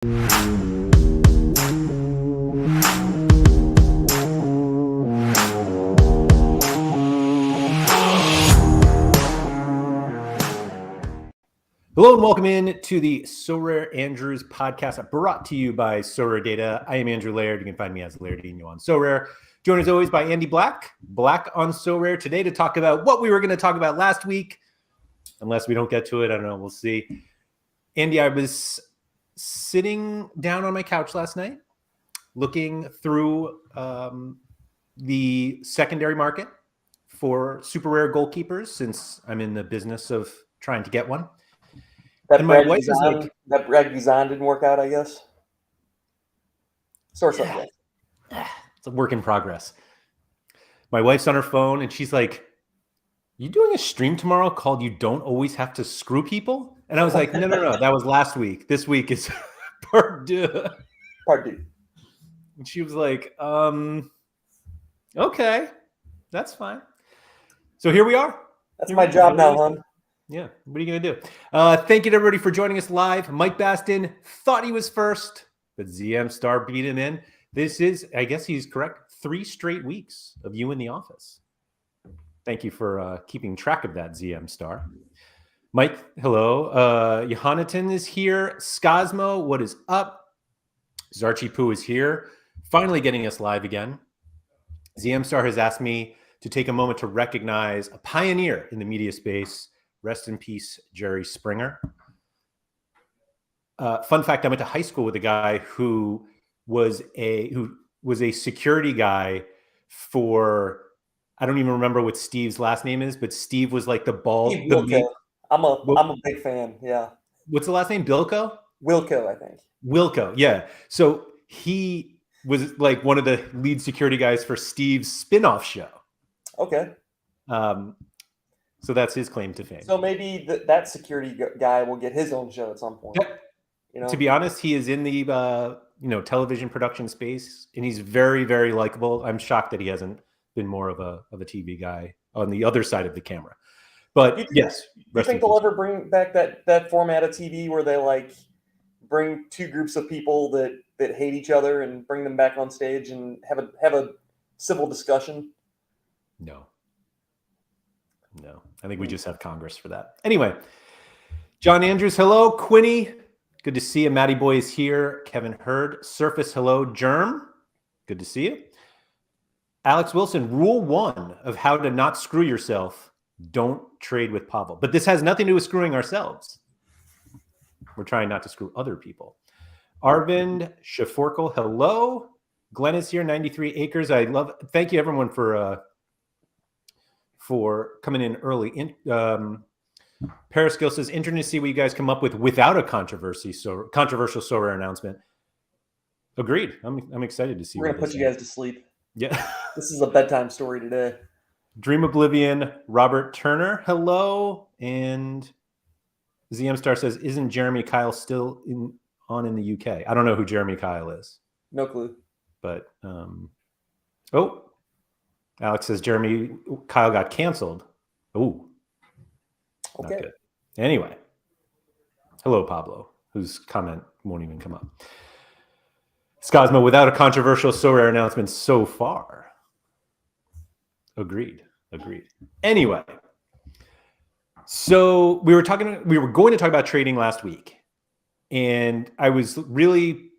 Hello and welcome in to the SorareAndrews podcast brought to you by SoRare Data. I am Andrew Laird. You can find me as Lairdinho on SoRare. Joined as always by Andy Black on SoRare today to talk about what we were going to talk about last week. Unless we don't get to it, I don't know. We'll see. Andy, I was sitting down on my couch last night looking through the secondary market for super rare goalkeepers since I'm in the business of trying to get one. That Brad design didn't work out, I guess. It's a work in progress. My wife's on her phone and she's like, "You doing a stream tomorrow called You Don't Always Have to Screw People?" And I was like, no. That was last week. This week is part deux. And she was like, okay, that's fine. So here we are. That's my job now, hon. Yeah, what are you going to do? Thank you to everybody for joining us live. Mike Baston thought he was first, but ZM Star beat him in. This is, I guess he's correct, 3 straight weeks of you in the office. Thank you for keeping track of that, ZM Star. Mike, hello. Johannatan is here. Skosmo, what is up? Zarchi Poo is here. Finally getting us live again. ZM Star has asked me to take a moment to recognize a pioneer in the media space. Rest in peace, Jerry Springer. Fun fact, I went to high school with a guy who was a security guy for, I don't even remember what Steve's last name is, but Steve was like the bald. I'm a big fan, yeah. What's the last name? Bilko? Wilco, I think. Wilco, yeah. So he was like one of the lead security guys for Steve's spin-off show. Okay. So that's his claim to fame. So maybe that security guy will get his own show at some point. Yep. You know? To be honest, he is in the television production space, and he's very, very likable. I'm shocked that he hasn't been more of a TV guy on the other side of the camera. But yes, do you think they'll ever bring back that format of TV where they like bring 2 groups of people that hate each other and bring them back on stage and have a civil discussion? No. I think we just have Congress for that. Anyway, John Andrews, hello. Quinny, good to see you. Matty Boy is here. Kevin Hurd, Surface, hello. Germ, good to see you. Alex Wilson, rule 1 of how to not screw yourself: don't trade with Pavel. But this has nothing to do with screwing ourselves. We're trying not to screw other people. Arvind Shaforkal, hello. Glenn is here, 93 acres. Thank you everyone for coming in early. Periscale says, interesting to see what you guys come up with without a controversial SoRare announcement. Agreed. I'm excited to see. We're gonna put you guys to sleep. Yeah. This is a bedtime story today. Dream Oblivion, Robert Turner, hello. And ZM Star says, isn't Jeremy Kyle still in the UK? I don't know who Jeremy Kyle is. No clue. But Alex says Jeremy Kyle got canceled. Oh, okay. Not good. Anyway, hello, Pablo, whose comment won't even come up. Skosmo, without a controversial SoRare announcement so far. Agreed. Anyway, so we were going to talk about trading last week, and I was really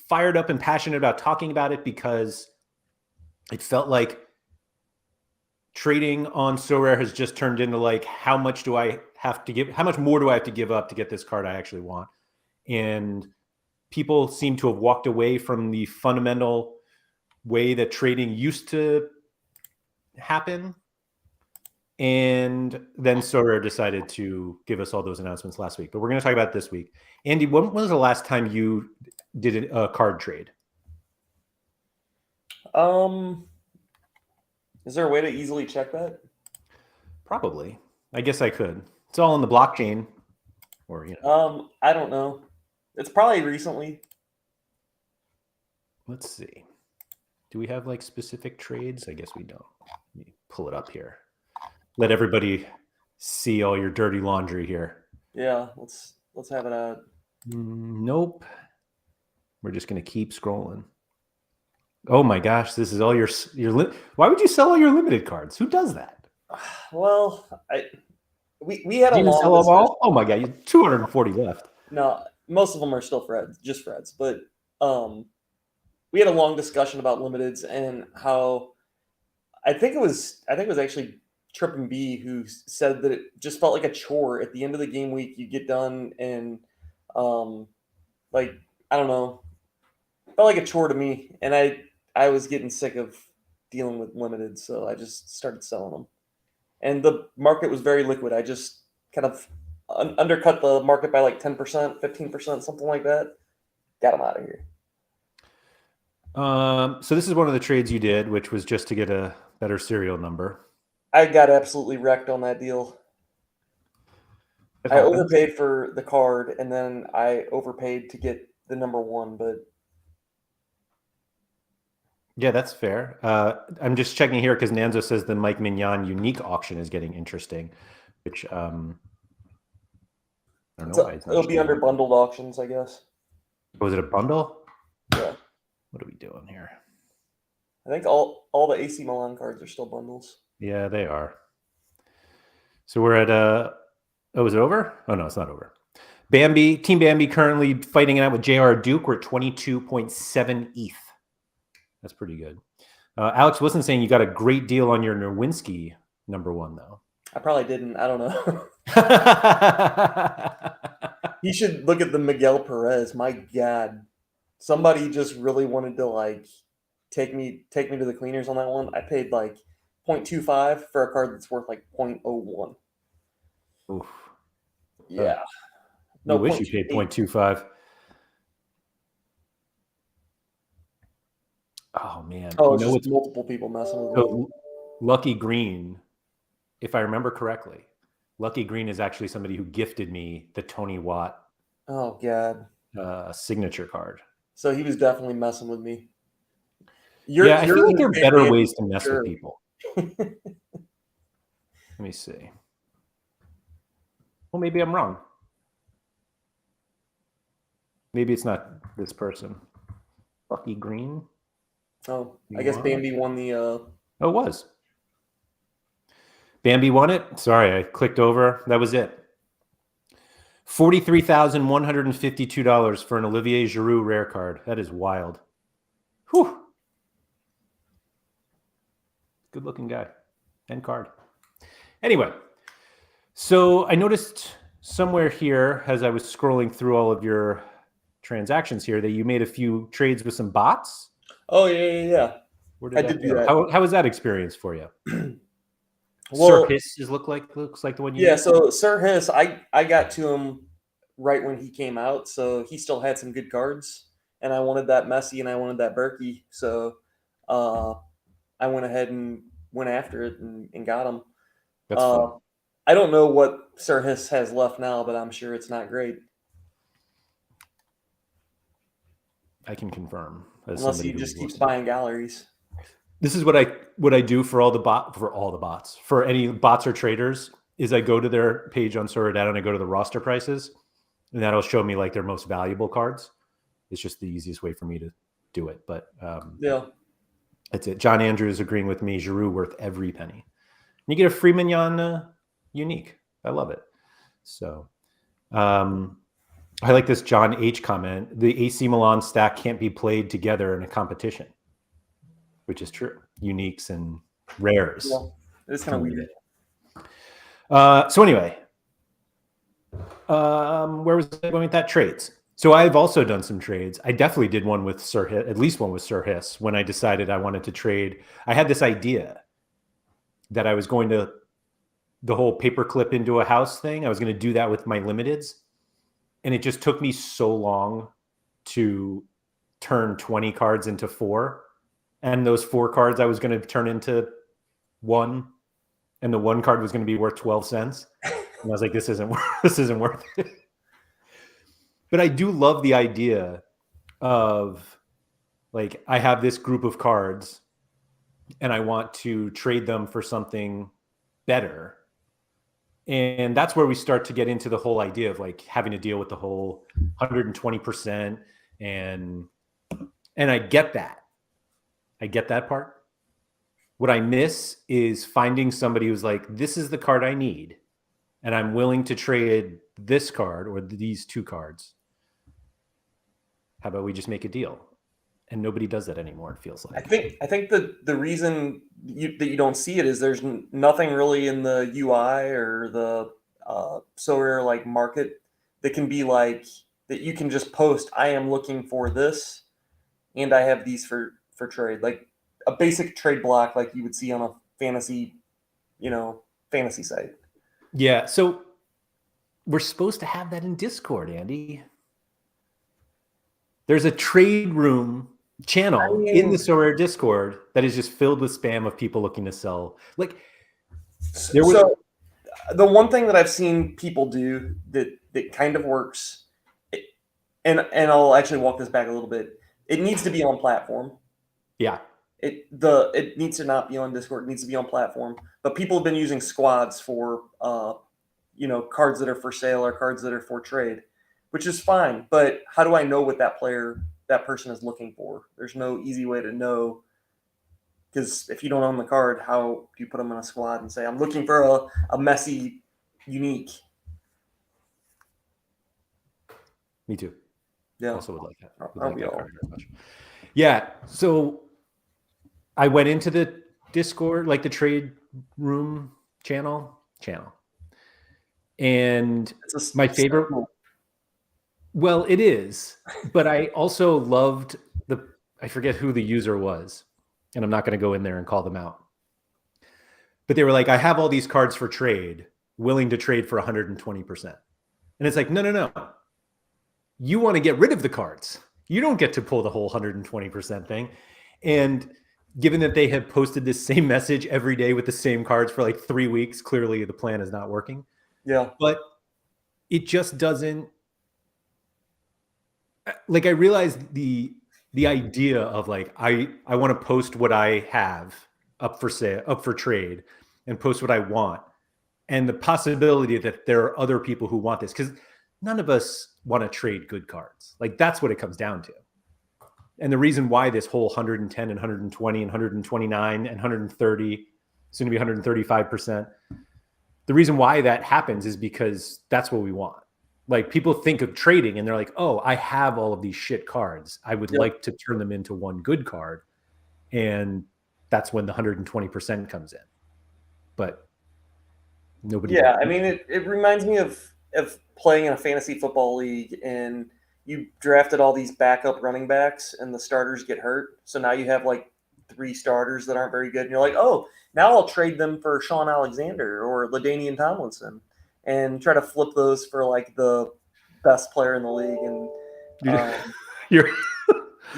fired up and passionate about talking about it because it felt like trading on SoRare has just turned into like, how much more do I have to give up to get this card I actually want? And people seem to have walked away from the fundamental way that trading used to happen. And then SoRare decided to give us all those announcements last week. But we're going to talk about it this week. Andy, when was the last time you did a card trade? Is there a way to easily check that? Probably. I guess I could. It's all in the blockchain. Or I don't know. It's probably recently. Let's see. Do we have like specific trades? I guess we don't. Let me pull it up here. Let everybody see all your dirty laundry here. Yeah, let's have it out. Nope. We're just going to keep scrolling. Oh my gosh, this is all your why would you sell all your limited cards? Who does that? Well, we had a Did you long sell them discussion. all? Oh my god, you 240 left. No, most of them are still just Freds. But we had a long discussion about limiteds and how I think it was actually Trip and B who said that it just felt like a chore at the end of the game week. You get done and like I don't know, felt like a chore to me, and I was getting sick of dealing with limited, so I just started selling them. And the market was very liquid. I just kind of undercut the market by like 10%, 15%, something like that. Got them out of here. So this is one of the trades you did, which was just to get a better serial number. I got absolutely wrecked on that deal. I overpaid for the card, and then I overpaid to get the number one, but yeah, that's fair. I'm just checking here because Nanzo says the Mike Mignon unique auction is getting interesting, which I don't know why it's not it'll be under bundled auctions, I guess. Was it a bundle? Yeah. What are we doing here? I think all the AC Milan cards are still bundles. Yeah, they are. So we're at oh, is it over? Oh no, it's not over. Bambi, Team Bambi currently fighting it out with JR Duke. We're at 22.7 ETH. That's pretty good. Alex wasn't saying you got a great deal on your Nowinski number one, though. I probably didn't. I don't know. You should look at the Miguel Perez. My God. Somebody just really wanted to like take me to the cleaners on that one. I paid like 0.25 for a card that's worth like 0.01. Oof. Yeah. No, wish you paid 0.25. Oh man! Oh, it's just multiple people messing with it. Lucky Green, if I remember correctly, Lucky Green is actually somebody who gifted me the Tony Watt. Oh God! Signature card. So he was definitely messing with me. I feel like there are better ways to mess with people. Let me see. Well, maybe I'm wrong. Maybe it's not this person. Lucky Green. Oh, I guess Bambi won the. Oh, it was. Bambi won it. Sorry, I clicked over. That was it. $43,152 for an Olivier Giroud rare card. That is wild. Whew. Good looking guy and card. Anyway, so I noticed somewhere here as I was scrolling through all of your transactions here that you made a few trades with some bots. Oh yeah. I did do that. How was that experience for you? Well, Sir Hiss looks like the one you. Yeah, so Sir Hiss, I got to him right when he came out, so he still had some good cards, and I wanted that Messi and I wanted that Berkey, so I went ahead and went after it and got him. That's fun. I don't know what Sir Hiss has left now, but I'm sure it's not great. I can confirm. Unless he just keeps buying galleries. This is what I do for all the bots. For any bots or traders, is I go to their page on SoRare Data and I go to the roster prices, and that'll show me like their most valuable cards. It's just the easiest way for me to do it. But yeah, that's it. John Andrews agreeing with me. Giroud worth every penny. And you get a free Mignon unique. I love it. So I like this John H comment. The AC Milan stack can't be played together in a competition, which is true. Uniques and rares. Yeah, it's kind of weird. So anyway, where was I going with that? Trades. So I've also done some trades. I definitely did one with Sir Hiss, at least one with Sir Hiss, when I decided I wanted to trade. I had this idea that I was going to the whole paperclip into a house thing. I was going to do that with my limiteds. And it just took me so long to turn 20 cards into 4. And those 4 cards I was going to turn into 1. And the 1 card was going to be worth 12 cents. And I was like, this isn't worth it. But I do love the idea of like, I have this group of cards and I want to trade them for something better. And that's where we start to get into the whole idea of like having to deal with the whole 120% and And I get that. I get that part. What I miss is finding somebody who's like, this is the card I need, and I'm willing to trade this card or these 2 cards. How about we just make a deal? And nobody does that anymore, it feels like. I think the reason that you don't see it is there's nothing really in the UI or the SoRare like market that can be like that you can just post, I am looking for this and I have these for trade. Like a basic trade block like you would see on a fantasy, fantasy site. Yeah, so we're supposed to have that in Discord, Andy. There's a trade room channel in the SoRare Discord that is just filled with spam of people looking to sell. Like, so the one thing that I've seen people do that kind of works, and I'll actually walk this back a little bit. It needs to be on platform. Yeah. It needs to not be on Discord. It needs to be on platform. But people have been using squads for cards that are for sale or cards that are for trade, which is fine. But how do I know what that person is looking for? There's no easy way to know, because if you don't own the card, how do you put them in a squad and say, I'm looking for a messy unique? Me too. Yeah. Also would like that. Aren't we all? Very much. Yeah. So I went into the Discord, like the trade room channel. And my favorite, well, it is, but I also loved I forget who the user was, and I'm not going to go in there and call them out. But they were like, I have all these cards for trade, willing to trade for 120%. And it's like, no. You want to get rid of the cards. You don't get to pull the whole 120% thing. And given that they have posted this same message every day with the same cards for like 3 weeks, clearly the plan is not working. Yeah. But it just doesn't, like, I realized the idea of like, I want to post what I have up for sale, up for trade, and post what I want. And the possibility that there are other people who want this, because none of us want to trade good cards. Like, that's what it comes down to. And the reason why this whole 110 and 120 and 129 and 130, soon to be 135%, the reason why that happens is because that's what we want. Like, people think of trading and they're like, oh, I have all of these shit cards. I would like to turn them into one good card. And that's when the 120% comes in. But nobody. Yeah, I mean, it reminds me of playing in a fantasy football league, and you drafted all these backup running backs and the starters get hurt. So now you have like 3 starters that aren't very good. And you're like, oh, now I'll trade them for Sean Alexander or Lairdinho Tomlinson and try to flip those for like the best player in the league. And you're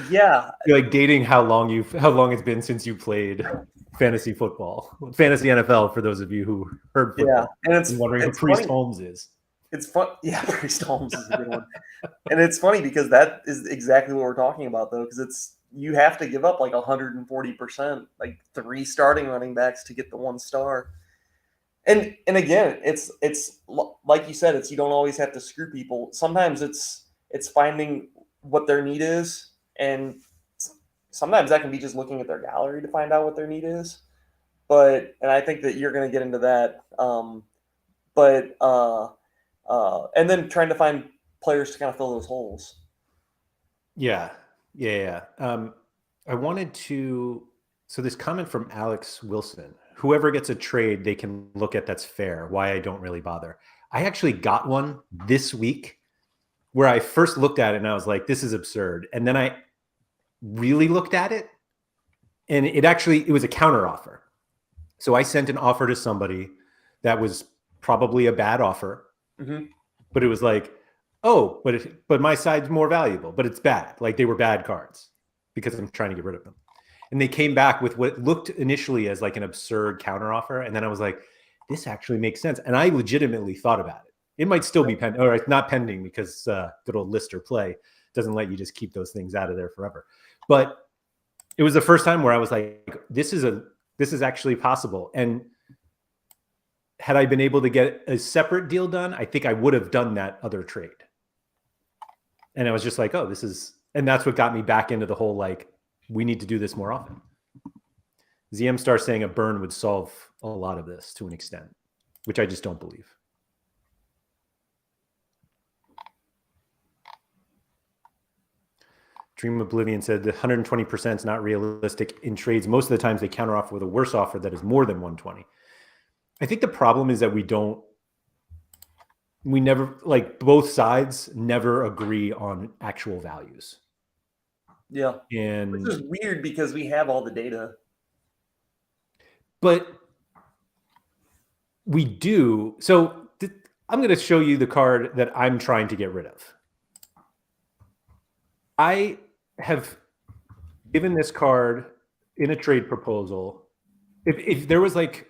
you're like dating how long it's been since you played fantasy football, fantasy NFL, for those of you who heard football. Yeah, and it's wondering who Priest Holmes is. It's fun. Yeah, Priest Holmes is a good one. And it's funny because that is exactly what we're talking about, though, because you have to give up like 140%, like 3 starting running backs to get the 1 star. And again, it's like you said, it's, you don't always have to screw people. Sometimes it's finding what their need is, and sometimes that can be just looking at their gallery to find out what their need is. And I think that you're going to get into that. And then trying to find players to kind of fill those holes. Yeah. I wanted to, so this comment from Alex Wilson, whoever gets a trade, they can look at that's fair, why I don't really bother. I actually got one this week where I first looked at it and I was like, this is absurd. And then I really looked at it, and it was a counter offer. So I sent an offer to somebody that was probably a bad offer. Mm-hmm. But it was like, oh, but my side's more valuable, but it's bad. Like, they were bad cards because I'm trying to get rid of them. And they came back with what looked initially as like an absurd counteroffer. And then I was like, this actually makes sense. And I legitimately thought about it. It might still be pending, or it's not pending because good old list or play doesn't let you just keep those things out of there forever. But it was the first time where I was like, this is actually possible. And had I been able to get a separate deal done, I think I would have done that other trade. And I was just like, oh, this is And that's what got me back into the whole, like, we need to do this more often. ZM Star saying a burn would solve a lot of this to an extent, which I just don't believe. Dream Oblivion said the 120% is not realistic in trades. Most of the times they counteroffer with a worse offer that is more than 120. I think the problem is that we never, like, both sides never agree on actual values. Yeah. And which is weird because we have all the data. But we do. So I'm going to show you the card that I'm trying to get rid of. I have given this card in a trade proposal. If there was, like,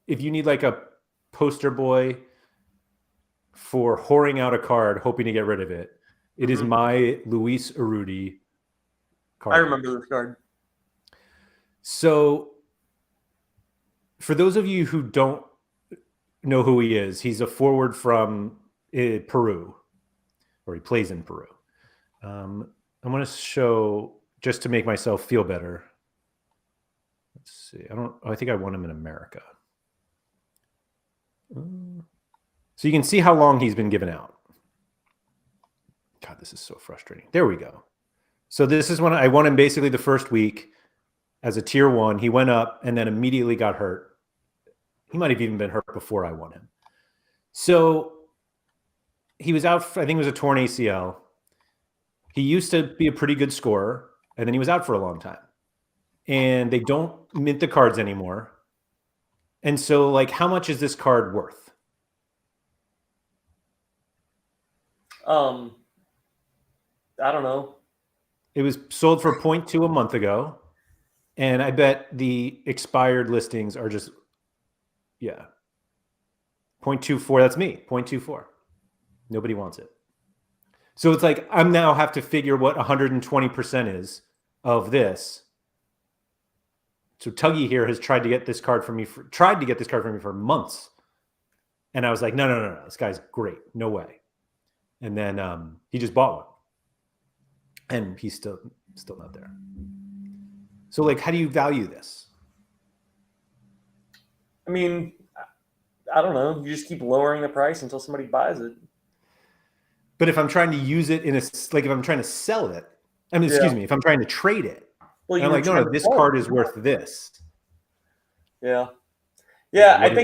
if you need like a poster boy for whoring out a card, hoping to get rid of it, it is my Luis Urruti card. I remember this card. So for those of you who don't know who he is, he's a forward from Peru, or he plays in Peru. I want to show, just to make myself feel better. Let's see. I think I want him in America. So you can see how long he's been given out. God, this is so frustrating. There we go. So this is when I won him basically the first week as a tier 1. He went up and then immediately got hurt. He might have even been hurt before I won him. So he was out, I think it was a torn ACL. He used to be a pretty good scorer, and then he was out for a long time. And they don't mint the cards anymore. And so, like, how much is this card worth? I don't know. It was sold for 0.2 a month ago. And I bet the expired listings are just, 0.24. That's me, 0.24. Nobody wants it. So it's like, I'm now have to figure what 120% is of this. So Tuggy here has tried to get this card from me for months. And I was like, no, this guy's great. No way. And then he just bought one. And he's still not there. So, like, how do you value this? I mean, I don't know. You just keep lowering the price until somebody buys it. But if I'm trying to use it if I'm trying to sell it, excuse me, if I'm trying to trade it, well, I'm like, no, this card is worth this. Yeah. Yeah, I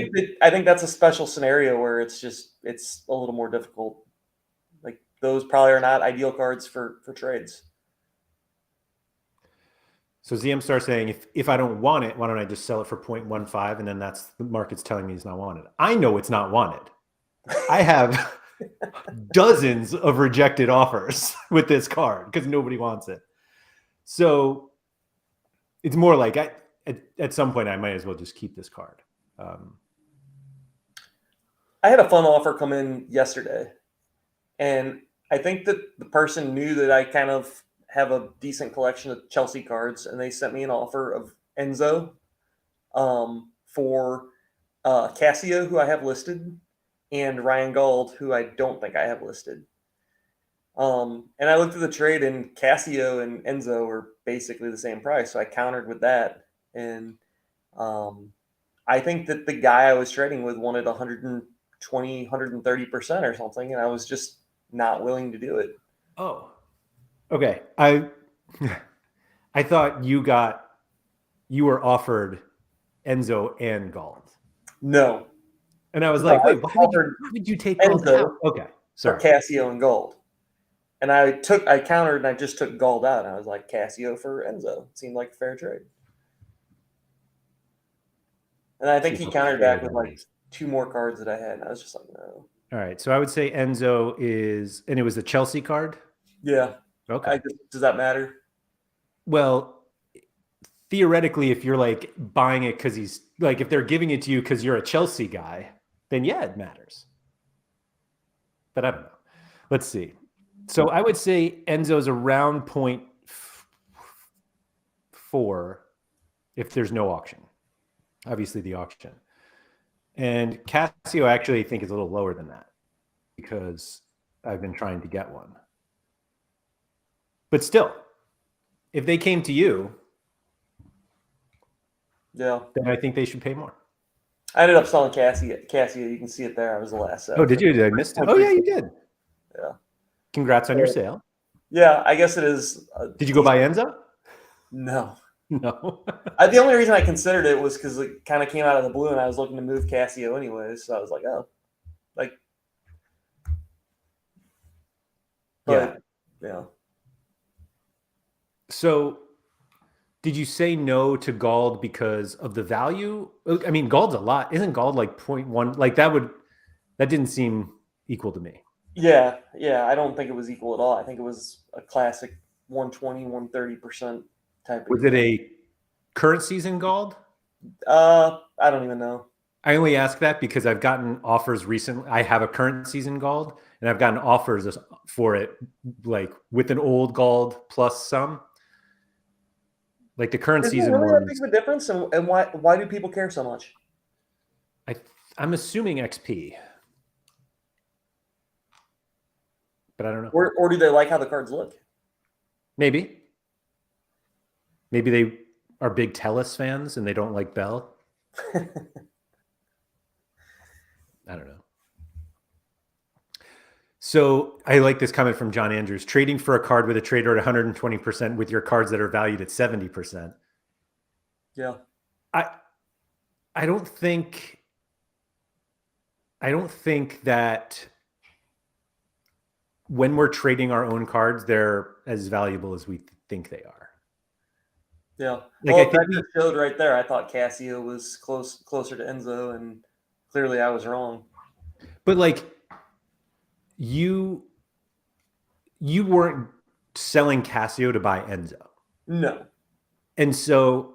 think that's a special scenario where it's a little more difficult. Like, those probably are not ideal cards for trades. So ZM Star saying, if I don't want it, why don't I just sell it for 0.15? And then that's the market's telling me it's not wanted. I know it's not wanted. I have dozens of rejected offers with this card because nobody wants it. So it's more like at some point I might as well just keep this card. I had a fun offer come in yesterday, and I think that the person knew that I kind of have a decent collection of Chelsea cards, and they sent me an offer of Enzo for Casio, who I have listed, and Ryan Gauld, who I don't think I have listed. And I looked at the trade, and Casio and Enzo were basically the same price, so I countered with that. And I think that the guy I was trading with wanted 120, 130% or something, and I was just not willing to do it. Oh, okay. I thought you were offered Enzo and Gauld. No. And I was like, wait, why would you take Gauld out? Okay, sorry. For Casio and Gauld. And I countered, and I just took Gauld out. And I was like, Casio for Enzo. It seemed like a fair trade. And I think he countered back with like 2 more cards that I had. And I was just like, no. All right. So I would say Enzo is, and it was a Chelsea card? Yeah. Okay. Does that matter? Well, theoretically, if you're like buying it because he's like, if they're giving it to you because you're a Chelsea guy, then yeah, it matters. But I don't know. Let's see. So I would say Enzo's around 0.4 if there's no auction. Obviously, the auction. And Casio actually I think is a little lower than that because I've been trying to get one. But still, if they came to you, Yeah. then I think they should pay more. I ended up selling Cassia. You can see it there. I was the last set. Oh, did you? I missed it. Oh, yeah, you did. Yeah. Congrats on your sale. Yeah, I guess it is. Did you go buy Enzo? No. No. The only reason I considered it was because it kind of came out of the blue, and I was looking to move Casio anyways. So I was like, oh, like, but yeah. So, did you say no to Gald because of the value? I mean, Gald's a lot. Isn't Gald like 0.1? Like that didn't seem equal to me. Yeah. I don't think it was equal at all. I think it was a classic 120, 130% type of. Was it a current season Gald? I don't even know. I only ask that because I've gotten offers recently. I have a current season Gald, and I've gotten offers for it, like with an old Gald plus some. Like the current Is season there really ones. that big of a difference, and why do people care so much? I'm assuming XP, but I don't know. Or do they like how the cards look? Maybe they are big Tellus fans and they don't like Bell. I don't know. So I like this comment from John Andrews. Trading for a card with a trader at 120% with your cards that are valued at 70%. Yeah. I don't think that when we're trading our own cards, they're as valuable as we think they are. Yeah. Like, well, that just showed right there. I thought Casio was closer to Enzo, and clearly I was wrong. But like, you weren't selling Casio to buy Enzo. No. And so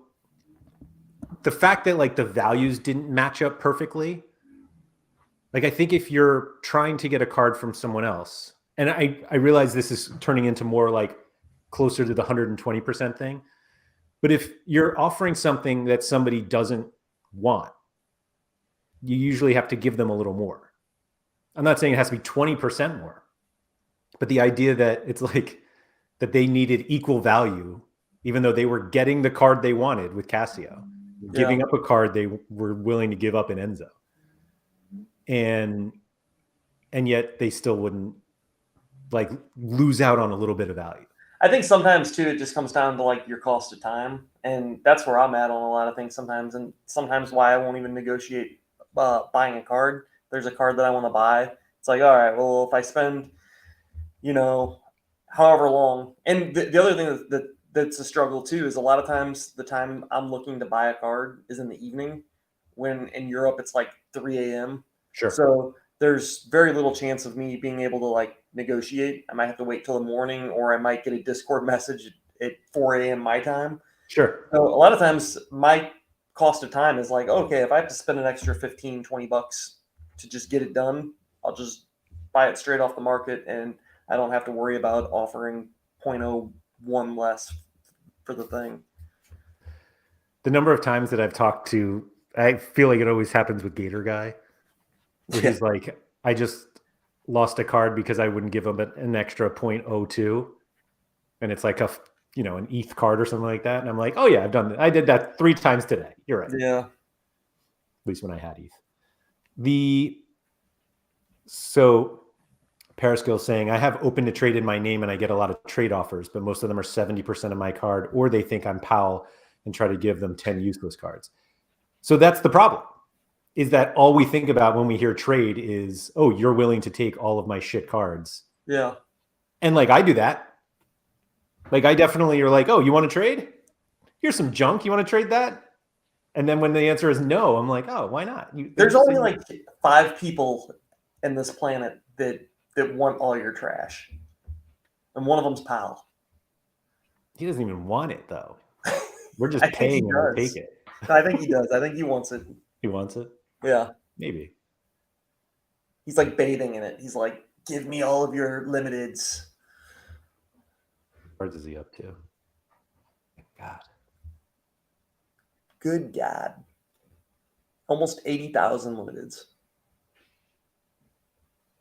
the fact that like the values didn't match up perfectly, like I think if you're trying to get a card from someone else, and I realize this is turning into more like closer to the 120% thing, but if you're offering something that somebody doesn't want, you usually have to give them a little more. I'm not saying it has to be 20% more, but the idea that it's like that they needed equal value, even though they were getting the card they wanted with Casio, giving up a card they were willing to give up in Enzo. And yet they still wouldn't like lose out on a little bit of value. I think sometimes too, it just comes down to like your cost of time. And that's where I'm at on a lot of things sometimes. And sometimes why I won't even negotiate buying a card. There's a card that I want to buy. It's like, all right, well, if I spend, however long. And the other thing that's a struggle too is a lot of times the time I'm looking to buy a card is in the evening, when in Europe it's like 3 a.m. Sure. So there's very little chance of me being able to like negotiate. I might have to wait till the morning, or I might get a Discord message at 4 a.m. my time. Sure. So a lot of times my cost of time is like, okay, if I have to spend an extra 15, 20 bucks to just get it done, I'll just buy it straight off the market, and I don't have to worry about offering 0.01 less for the thing. The number of times that I've talked to, I feel like it always happens with Gator Guy, where he's like, I just lost a card because I wouldn't give him an extra 0.02. And it's like an ETH card or something like that. And I'm like, oh yeah, I did that 3 times today. You're right. Yeah. At least when I had ETH. So Periscale saying, I have open to trade in my name and I get a lot of trade offers, but most of them are 70% of my card, or they think I'm Powell and try to give them 10 useless cards. So that's the problem, is that all we think about when we hear trade is, oh, you're willing to take all of my shit cards. Yeah. And like, I do that. Like, I definitely are like, oh, you want to trade? Here's some junk. You want to trade that? And then when the answer is no, I'm like, oh, why not? There's only like 5 people in this planet that want all your trash. And one of them's Powell. He doesn't even want it, though. We're just paying him to take it. I think he does. I think he wants it. He wants it? Yeah. Maybe. He's like bathing in it. He's like, give me all of your limiteds. What is he up to? God. Good God. Almost 80,000 limiteds.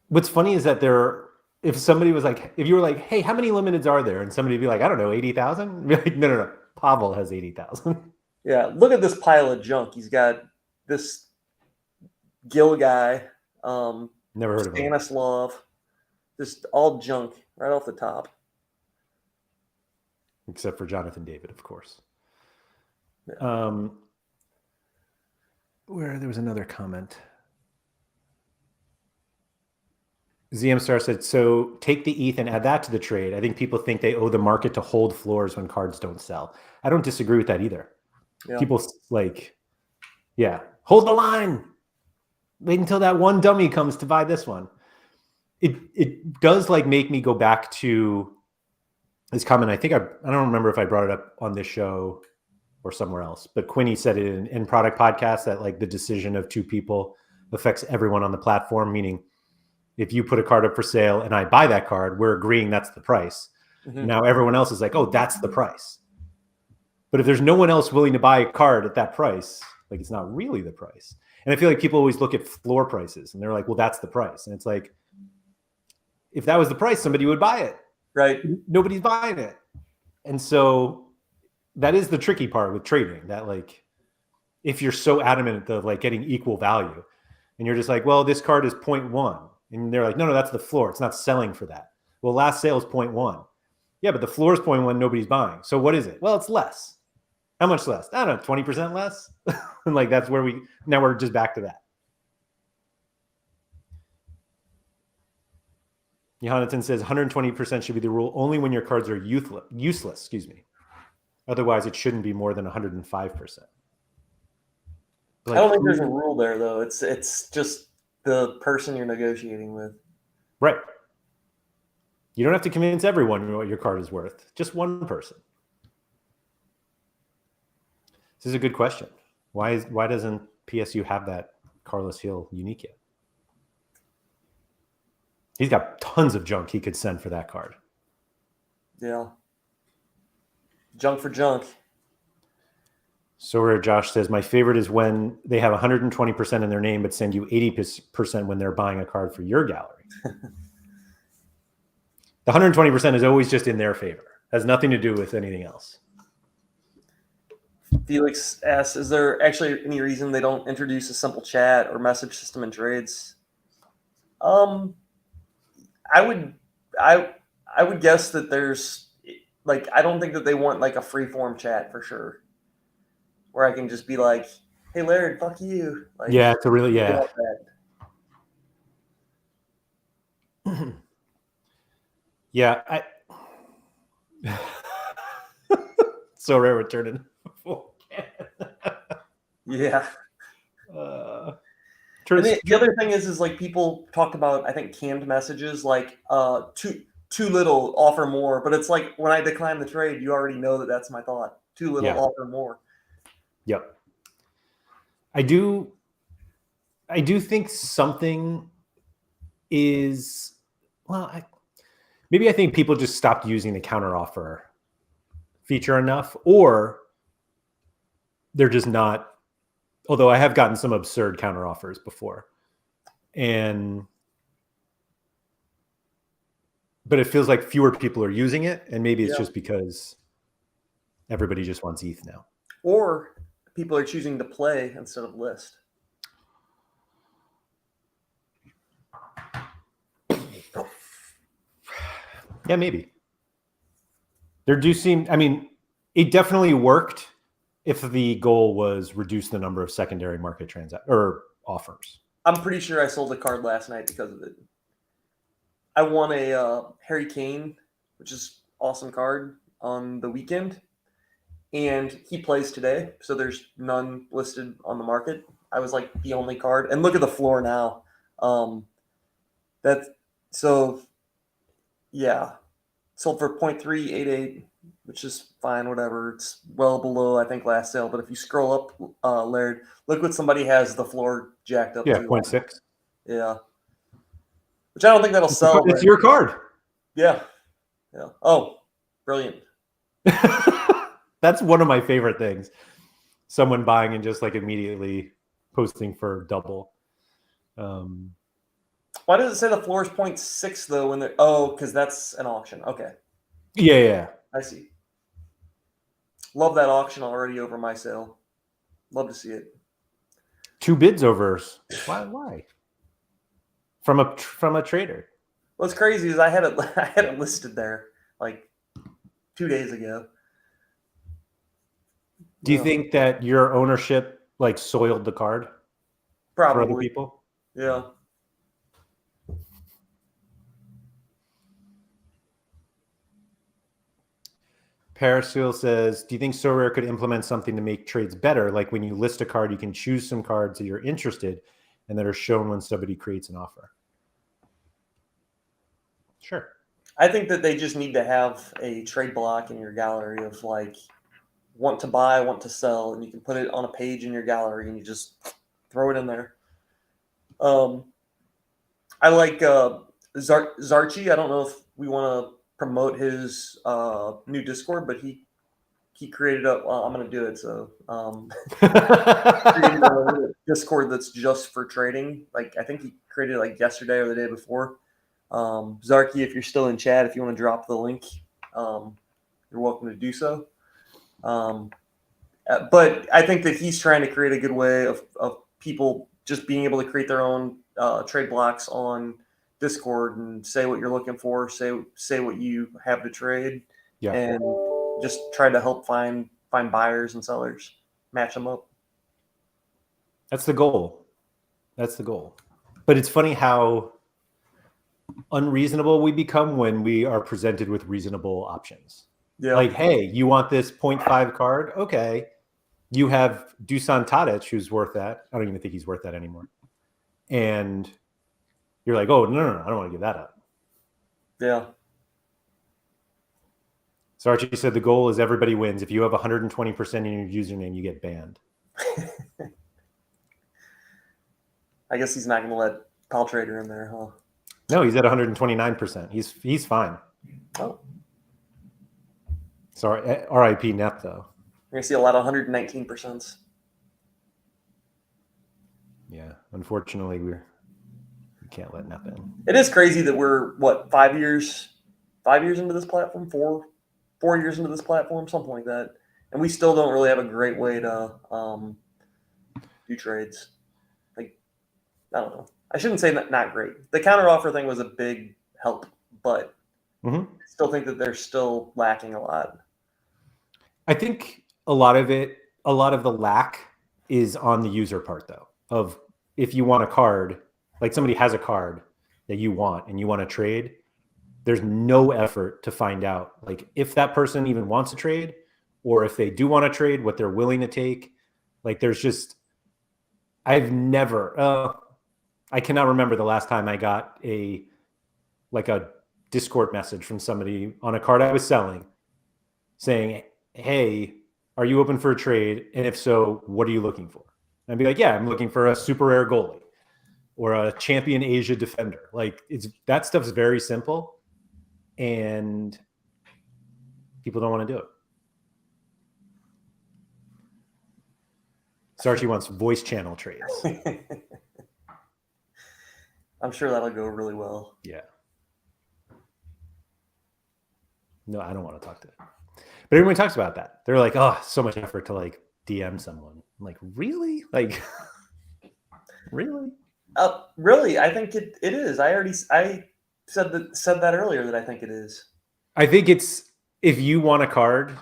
What's funny is that if somebody was like, if you were like, hey, how many limiteds are there? And somebody would be like, I don't know, 80,000? Be like, no. Pavel has 80,000. Yeah, look at this pile of junk. He's got this Gil guy, Never heard of him. Stanislav, just all junk right off the top. Except for Jonathan David, of course. Yeah. Where there was another comment. ZM Star said, so take the ETH and add that to the trade. I think people think they owe the market to hold floors when cards don't sell. I don't disagree with that either. Yeah. People like, yeah, hold the line. Wait until that one dummy comes to buy this one. It does like make me go back to this comment. I think I don't remember if I brought it up on this show or somewhere else, but Quinny said it in product podcast that like the decision of two people affects everyone on the platform, meaning if you put a card up for sale and I buy that card, we're agreeing that's the price. Mm-hmm. Now everyone else is like, oh, that's the price. But if there's no one else willing to buy a card at that price, like it's not really the price. And I feel like people always look at floor prices and they're like, well, that's the price. And it's like, if that was the price, somebody would buy it. Right. Nobody's buying it. And so that is the tricky part with trading, that like, if you're so adamant of like getting equal value and you're just like, well, this card is 0.1. And they're like, no, that's the floor. It's not selling for that. Well, last sale is 0.1. Yeah, but the floor is 0.1. Nobody's buying. So what is it? Well, it's less. How much less? I don't know, 20% less. And like, that's where now we're just back to that. Jonathan says 120% should be the rule only when your cards are useless, excuse me. Otherwise, it shouldn't be more than 105%. Like, I don't think there's a rule there, though. It's just the person you're negotiating with. Right. You don't have to convince everyone what your card is worth. Just one person. This is a good question. Why doesn't PSU have that Carlos Hill unique yet? He's got tons of junk he could send for that card. Yeah. Junk for junk. SoRare Josh says, my favorite is when they have 120% in their name, but send you 80% when they're buying a card for your gallery. The 120% is always just in their favor. Has nothing to do with anything else. Felix asks, is there actually any reason they don't introduce a simple chat or message system in trades? I would guess that there's like, I don't think that they want like a free form chat for sure, where I can just be like, hey, Laird, fuck you. Like, yeah, it's a really, yeah. Yeah. SoRare returning. Yeah. The other thing is like people talk about, I think, canned messages like too little, offer more. But it's like when I decline the trade, you already know that that's my thought. Too little, offer more. Yep. I do think something is, well, maybe I think people just stopped using the counteroffer feature enough, or they're just not, although I have gotten some absurd counteroffers before. But it feels like fewer people are using it, and maybe it's just because everybody just wants ETH now. Or people are choosing to play instead of list. Yeah, maybe. There do seem, I mean, it definitely worked if the goal was reduce the number of secondary market or offers. I'm pretty sure I sold a card last night because of it. I won a Harry Kane, which is awesome card, on the weekend. And he plays today, so there's none listed on the market. I was like the only card. And look at the floor now. Yeah. Sold for 0.388, which is fine, whatever. It's well below, I think, last sale. But if you scroll up, Laird, look what somebody has the floor jacked up. Yeah, 0.6. Yeah. Which I don't think that'll sell. It's your card. Yeah. Yeah. Oh, brilliant. That's one of my favorite things. Someone buying and just like immediately posting for double. Why does it say the floor is 0.6 though? When they're because that's an auction. Okay, Yeah. I see. Love that auction already over my sale. Love to see it. 2 bids over. Why? From a trader. What's crazy is I had it listed there like 2 days ago. Do you think that your ownership like soiled the card for other Probably? people? Yeah. Parasil says, do you think SoRare could implement something to make trades better? Like when you list a card, you can choose some cards that you're interested and that are shown when somebody creates an offer. Sure. I think that they just need to have a trade block in your gallery of like want to buy, want to sell, and you can put it on a page in your gallery and you just throw it in there. I like Zarchi. I don't know if we want to promote his new Discord, but he created a. Well, I'm going to do it. So created a Discord that's just for trading. Like I think he created it like yesterday or the day before. Zarky, if you're still in chat, if you want to drop the link, you're welcome to do so. But I think that he's trying to create a good way of people just being able to create their own trade blocks on Discord and say what you're looking for, say what you have to trade, and just try to help find buyers and sellers, match them up. That's the goal. But it's funny how unreasonable we become when we are presented with reasonable options. Yeah. Like, hey, you want this 0.5 card? Okay. You have Dusan Tadic, who's worth that. I don't even think he's worth that anymore. And you're like, oh, no, I don't want to give that up. Yeah. So Archie said the goal is everybody wins. If you have 120% in your username, you get banned. I guess he's not going to let Pal Trader in there, huh? No, he's at 129%. He's fine. Oh. Sorry, RIP net though. You're going to see a lot of 119%. Yeah, unfortunately, we can't let net in. It is crazy that we're, 5 years into this platform? 4 years into this platform? Something like that. And we still don't really have a great way to do trades. Like, I don't know. I shouldn't say not great. The counteroffer thing was a big help, but I still think that they're still lacking a lot. I think a lot of the lack is on the user part, though, of if you want a card, like somebody has a card that you want and you want to trade, there's no effort to find out like if that person even wants to trade or if they do want to trade, what they're willing to take. Like there's just, I cannot remember the last time I got a Discord message from somebody on a card I was selling saying, hey, are you open for a trade? And if so, what are you looking for? And I'd be like, yeah, I'm looking for a super rare goalie or a champion Asia defender. Like that stuff's very simple and people don't want to do it. Sarchi wants voice channel trades. I'm sure that'll go really well. Yeah. No, I don't want to talk to them. But everyone talks about that. They're like, oh, so much effort to like DM someone. I'm like, really? Like, really? Really? I think it is. I said that earlier that I think it is. I think it's if you want a card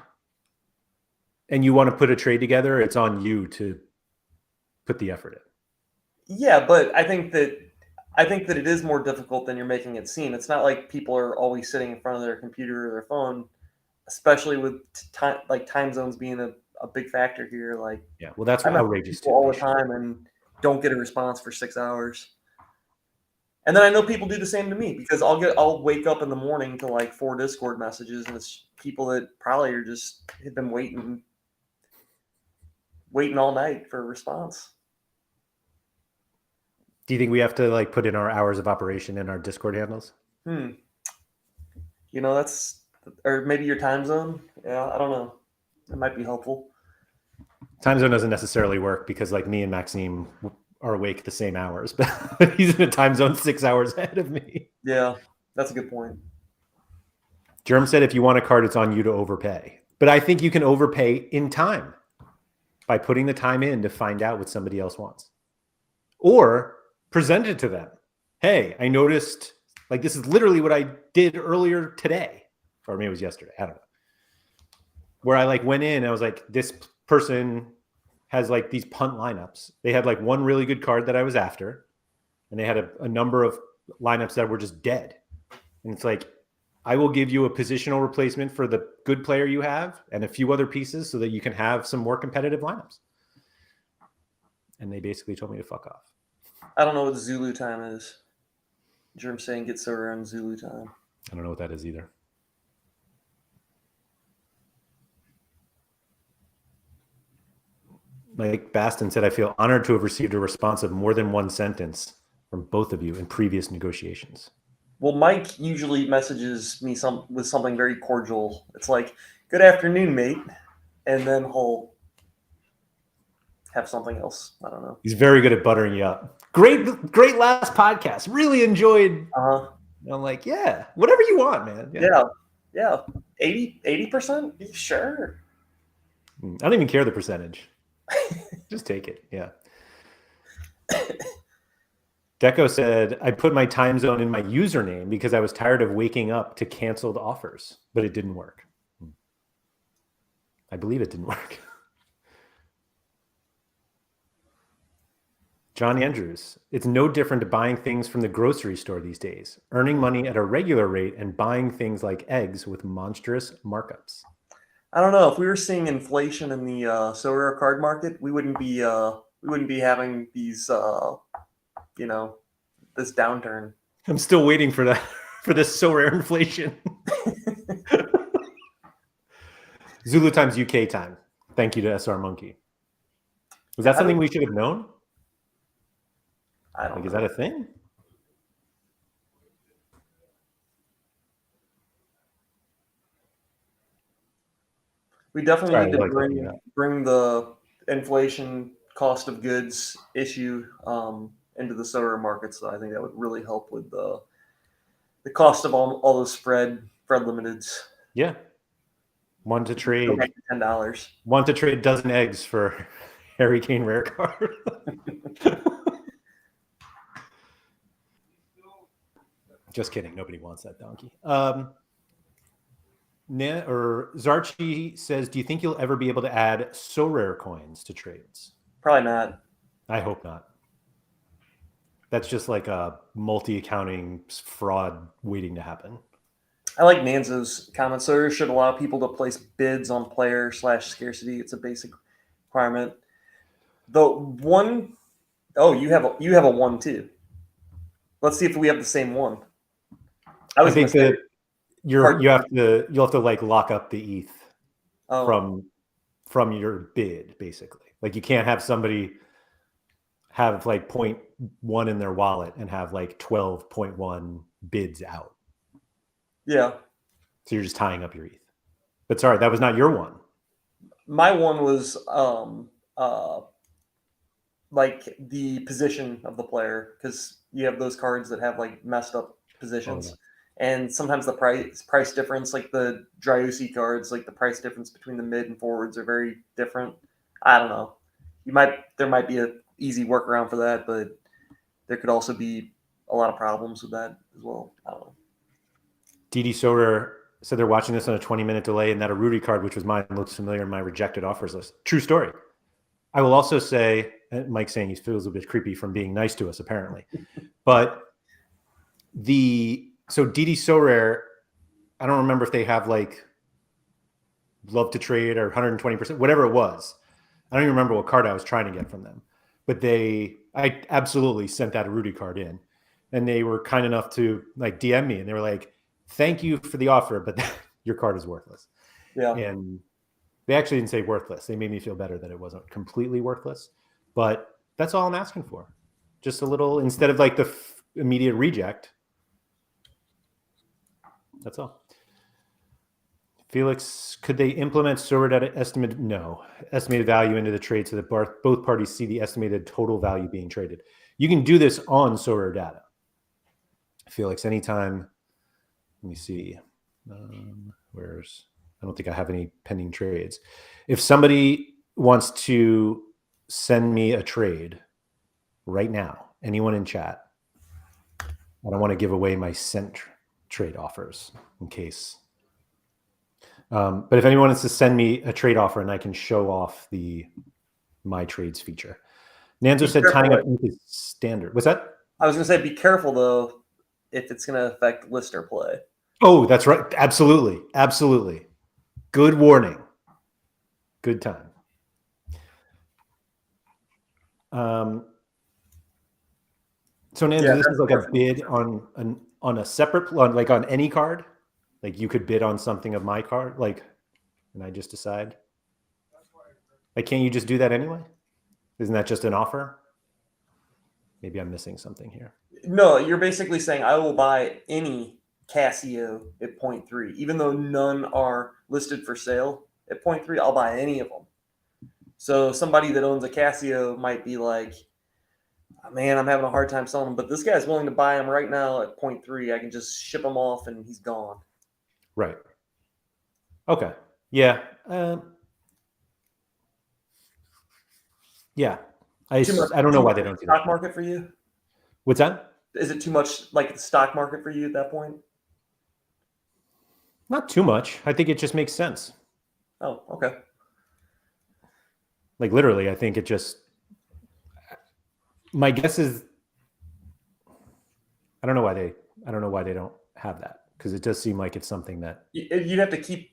and you want to put a trade together, it's on you to put the effort in. Yeah, but I think that it is more difficult than you're making it seem. It's not like people are always sitting in front of their computer or their phone, especially with time zones being a big factor here. Like, yeah, well, that's outrageous too. All the time and don't get a response for 6 hours. And then I know people do the same to me because I'll wake up in the morning to like 4 Discord messages and it's people that probably are just have been waiting all night for a response. Do you think we have to like put in our hours of operation in our Discord handles? You know, that's, or maybe your time zone. Yeah, I don't know. It might be helpful. Time zone doesn't necessarily work because like me and Maxime are awake the same hours, but he's in a time zone 6 hours ahead of me. Yeah, that's a good point. Germ said, if you want a card, it's on you to overpay. But I think you can overpay in time by putting the time in to find out what somebody else wants. Or present it to them. Hey, I noticed, like, this is literally what I did earlier today. Or maybe it was yesterday. I don't know. Where I like went in and I was like, this person has like these punt lineups. They had like one really good card that I was after. And they had a number of lineups that were just dead. And it's like, I will give you a positional replacement for the good player you have and a few other pieces so that you can have some more competitive lineups. And they basically told me to fuck off. I don't know what Zulu time is. Germ saying get SoRare on Zulu time. I don't know what that is either. Mike Baston said, I feel honored to have received a response of more than one sentence from both of you in previous negotiations. Well, Mike usually messages me with something very cordial. It's like, good afternoon, mate. And then he'll have something else. I don't know. He's very good at buttering you up. Great last podcast. Really enjoyed. Uh-huh. I'm like, yeah, whatever you want, man. Yeah. 80%? Sure. I don't even care the percentage. Just take it. Yeah. Deco said, I put my time zone in my username because I was tired of waking up to canceled offers, but it didn't work. I believe it didn't work. John Andrews, it's no different to buying things from the grocery store these days, earning money at a regular rate and buying things like eggs with monstrous markups. I don't know. If we were seeing inflation in the SoRare card market, we wouldn't be having these this downturn. I'm still waiting for that for this SoRare inflation. Zulu times UK time. Thank you to SR Monkey. Was that something we should have known? I don't know. Is that a thing? We definitely need to bring the inflation cost of goods issue into the SoRare market. So I think that would really help with the cost of all those spread limiteds. Yeah. Want to trade $10. Want to trade a dozen eggs for Harry Kane rare card. Just kidding. Nobody wants that donkey. Zarchi says, do you think you'll ever be able to add SoRare coins to trades? Probably not. I hope not. That's just like a multi-accounting fraud waiting to happen. I like Nanzo's comment. SoRare should allow people to place bids on player/scarcity. It's a basic requirement. The one, you have a one too. Let's see if we have the same one. I think that you'll have to like lock up the ETH from your bid, basically. Like you can't have somebody have like 0.1 in their wallet and have like 12.1 bids out. Yeah. So you're just tying up your ETH. But sorry, that was not your one. My one was like the position of the player, because you have those cards that have like messed up positions. Oh, yeah. And sometimes the price difference, like the Driussi cards, like the price difference between the mid and forwards are very different. I don't know. There might be an easy workaround for that, but there could also be a lot of problems with that as well. I don't know. DD SoRare said they're watching this on a 20-minute delay, and that a Rudy card, which was mine, looks familiar in my rejected offers list. True story. I will also say, Mike's saying he feels a bit creepy from being nice to us, apparently. But so DD SoRare, I don't remember if they have like love to trade or 120%, whatever it was. I don't even remember what card I was trying to get from them. But I absolutely sent that Rudy card in. And they were kind enough to like DM me, and they were like, thank you for the offer, but your card is worthless. Yeah. And they actually didn't say worthless. They made me feel better that it wasn't completely worthless. But that's all I'm asking for. Just a little, instead of like the immediate reject. That's all. Felix, could they implement SoRare Data estimated? No, estimated value into the trade so that both parties see the estimated total value being traded. You can do this on SoRare Data. Felix, anytime. Let me see. I don't think I have any pending trades. If somebody wants to send me a trade right now, anyone in chat, I don't want to give away my sent trade offers in case. But if anyone wants to send me a trade offer and I can show off the My Trades feature. Nanzo said tying up is standard. What's that? I was going to say, be careful though, if it's going to affect listener play. Oh, that's right. Absolutely. Absolutely. Good warning. Good time. So Nanzo, this is like a bid on a separate, like on any card. Like you could bid on something of my card, like, and I just decide. Like, can't you just do that anyway? Isn't that just an offer? Maybe I'm missing something here. No, you're basically saying I will buy any Casio at 0.3, even though none are listed for sale at 0.3. I'll buy any of them. So somebody that owns a Casio might be like, oh, man, I'm having a hard time selling them, but this guy's willing to buy them right now at 0.3. I can just ship them off and he's gone. Right. Okay. Yeah. Yeah. I don't know why they don't do that. Stock market for you? What's that? Is it too much like the stock market for you at that point? Not too much. I think it just makes sense. Oh, okay. Like literally, I think it just, my guess is, I don't know why they don't have that, because it does seem like it's something that you'd have to keep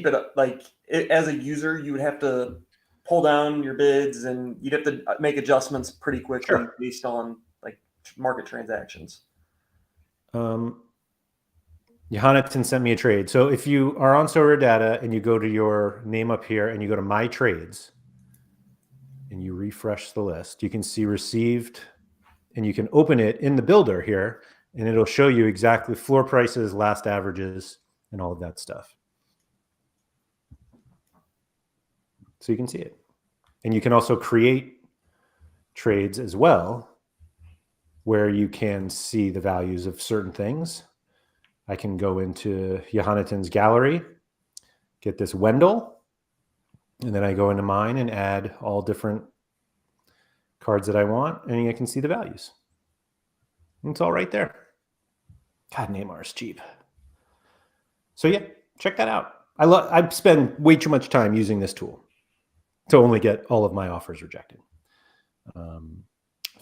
it like as a user, you would have to pull down your bids and you'd have to make adjustments pretty quickly based on like market transactions. Johanneton sent me a trade. So if you are on SoRare Data and you go to your name up here and you go to My Trades and you refresh the list, you can see received, and you can open it in the builder here and it'll show you exactly floor prices, last averages, and all of that stuff. So you can see it. And you can also create trades as well, where you can see the values of certain things. I can go into Johanneton's gallery, get this Wendell, and then I go into mine and add all different cards that I want, and I can see the values. And it's all right there. God, Neymar is cheap. So yeah, check that out. I spend way too much time using this tool to only get all of my offers rejected.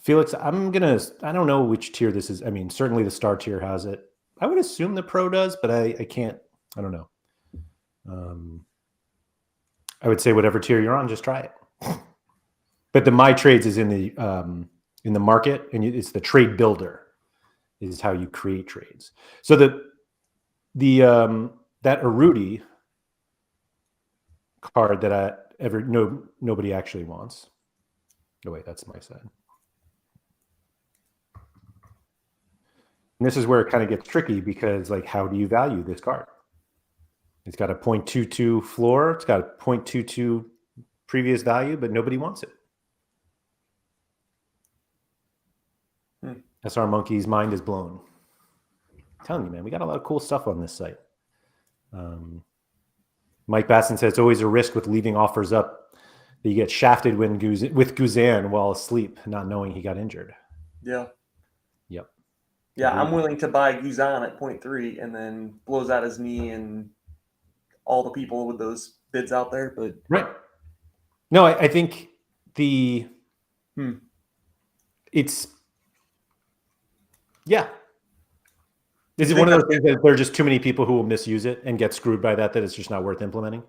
Felix, I don't know which tier this is. I mean, certainly the star tier has it. I would assume the pro does, but I can't, I don't know. I would say whatever tier you're on, just try it. But the My Trades is in the market, and it's the trade builder is how you create trades. So that Arudi card that nobody actually wants. Oh wait, that's my side. And this is where it kind of gets tricky, because like, how do you value this card? It's got a 0.22 floor. It's got a 0.22 previous value, but nobody wants it. SR Monkey's mind is blown. I'm telling you, man, we got a lot of cool stuff on this site. Mike Basson says it's always a risk with leaving offers up that you get shafted with Guzan while asleep, not knowing he got injured. Yeah. Yep. Yeah, I'm willing to buy Guzan at 0.3 and then blows out his knee and all the people with those bids out there. But right. No, I think it's, yeah. Is it one of those things that there are just too many people who will misuse it and get screwed by that it's just not worth implementing?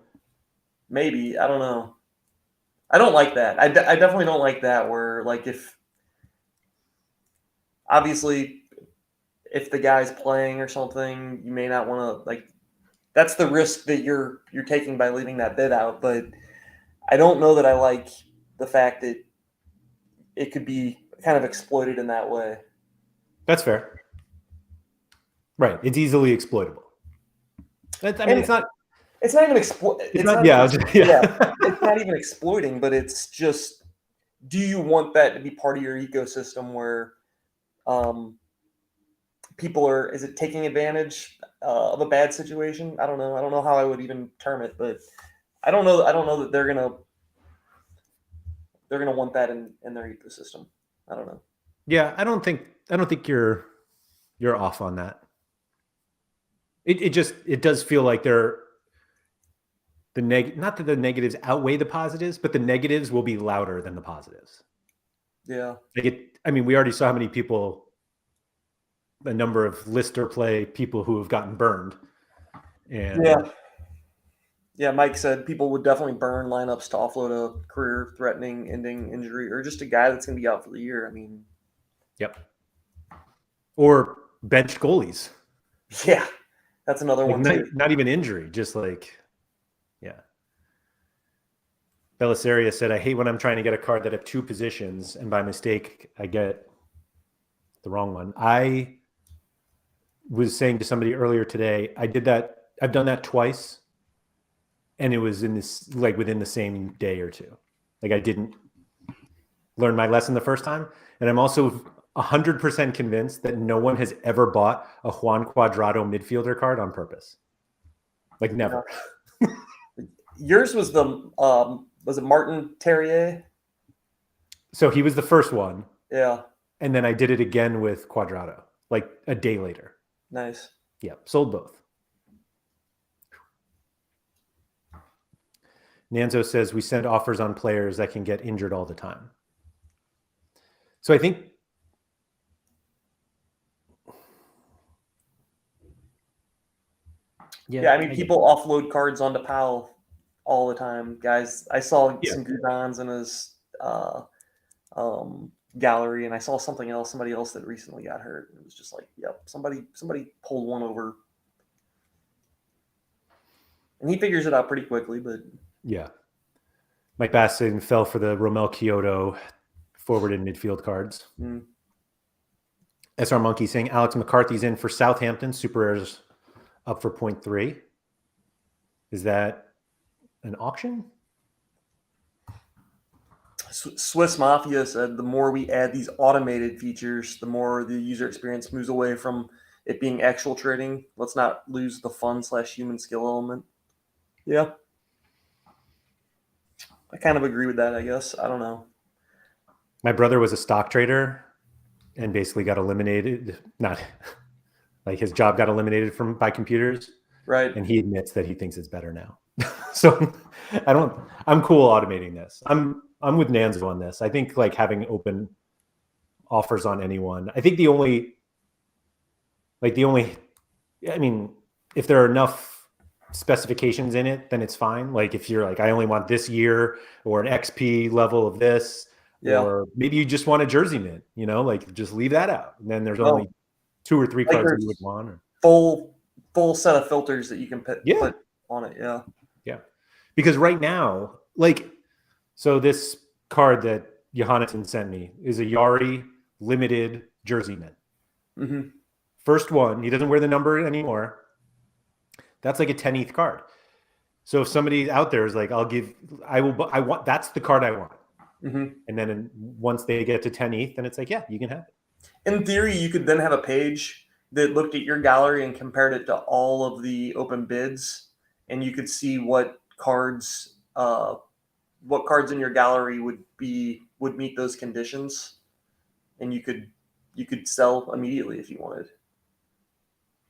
Maybe. I don't know. I don't like that. I definitely don't like that, where like obviously if the guy's playing or something, you may not want to, like, that's the risk that you're taking by leaving that bid out. But I don't know that I like the fact that it could be kind of exploited in that way. That's fair. Right. It's easily exploitable. It's not, It's not even yeah. it's not even exploiting, but it's just, do you want that to be part of your ecosystem where people are, is it taking advantage of a bad situation? I don't know. I don't know how I would even term it, but I don't know. I don't know that they're gonna want that in their ecosystem. I don't know. Yeah, I don't think you're off on that. It does feel like not that the negatives outweigh the positives, but the negatives will be louder than the positives. Yeah. I mean, we already saw how many people, a number of lister play people who have gotten burned. And yeah, Mike said people would definitely burn lineups to offload a career-threatening ending injury or just a guy that's going to be out for the year. I mean, yep. Or bench goalies. Yeah, that's another one too. Not even injury, just like, yeah. Belisaria said, I hate when I'm trying to get a card that have two positions and by mistake I get the wrong one. I was saying to somebody earlier today, I did that. I've done that twice. And it was in this, like within the same day or two. Like I didn't learn my lesson the first time. And I'm also 100% convinced that no one has ever bought a Juan Cuadrado midfielder card on purpose. Like never. Yours was was it Martin Terrier? So he was the first one. Yeah. And then I did it again with Cuadrado, like a day later. Nice. Yeah, sold both. Nanzo says we send offers on players that can get injured all the time. So I think I mean, people offload cards onto PAL all the time, guys. I saw some Gudons in his gallery, and I saw somebody else that recently got hurt. It was just like, yep, somebody pulled one over, and he figures it out pretty quickly. But yeah, Mike Baston fell for the Romel Kyoto forward and midfield cards. SR Monkey saying Alex McCarthy's in for Southampton. Super Rare's up for 0.3. Is that an auction? Swiss Mafia said the more we add these automated features, the more the user experience moves away from it being actual trading. Let's not lose the fun/human skill element. Yeah. I kind of agree with that, I guess. I don't know. My brother was a stock trader and basically got eliminated. Not like his job got eliminated by computers. Right. And he admits that he thinks it's better now. So I'm cool automating this. I'm with Nanzo on this. I think like having open offers on anyone. I think the only, I mean, if there are enough specifications in it, then it's fine. Like if you're like, I only want this year or an XP level of this, or maybe you just want a jersey mint, like just leave that out. And then there's only 2 or 3 cards that you would want. Or full set of filters that you can put on it. Yeah. Yeah. Because right now, so this card that Johannesson sent me is a Yari limited jersey mint. Mm-hmm. First one, he doesn't wear the number anymore. That's like a 10 ETH card. So if somebody out there is like, that's the card I want. Mm-hmm. And then once they get to 10 ETH, then it's like, yeah, you can have it. In theory, you could then have a page that looked at your gallery and compared it to all of the open bids, and you could see what cards in your gallery would meet those conditions, and you could sell immediately if you wanted.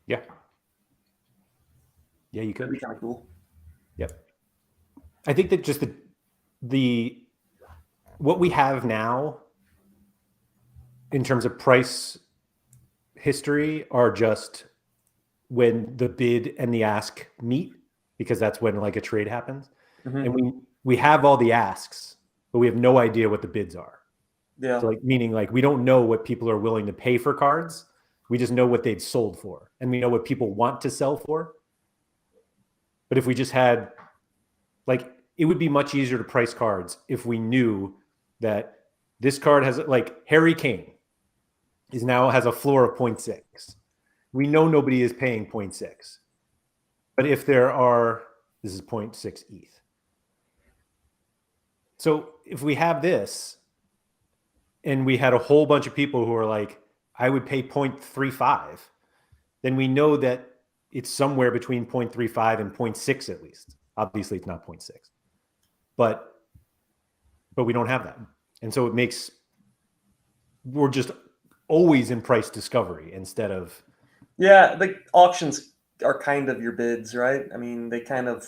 Yeah. Yeah, you could. That'd be kind of cool. Yep. I think that just the what we have now in terms of price history are just when the bid and the ask meet, because that's when like a trade happens. Mm-hmm. And we have all the asks, but we have no idea what the bids are. Yeah. So meaning we don't know what people are willing to pay for cards. We just know what they've sold for, and we know what people want to sell for. But if we just had it would be much easier to price cards if we knew that this card has Harry Kane has a floor of 0.6. We know nobody is paying 0.6. But if there are This is 0.6 ETH. So if we have this and we had a whole bunch of people who are like, I would pay 0.35, then we know that it's somewhere between 0.35 and 0.6 at least. Obviously, it's not 0.6. But we don't have that. And so we're just always in price discovery instead of... Yeah, the auctions are kind of your bids, right? I mean, they kind of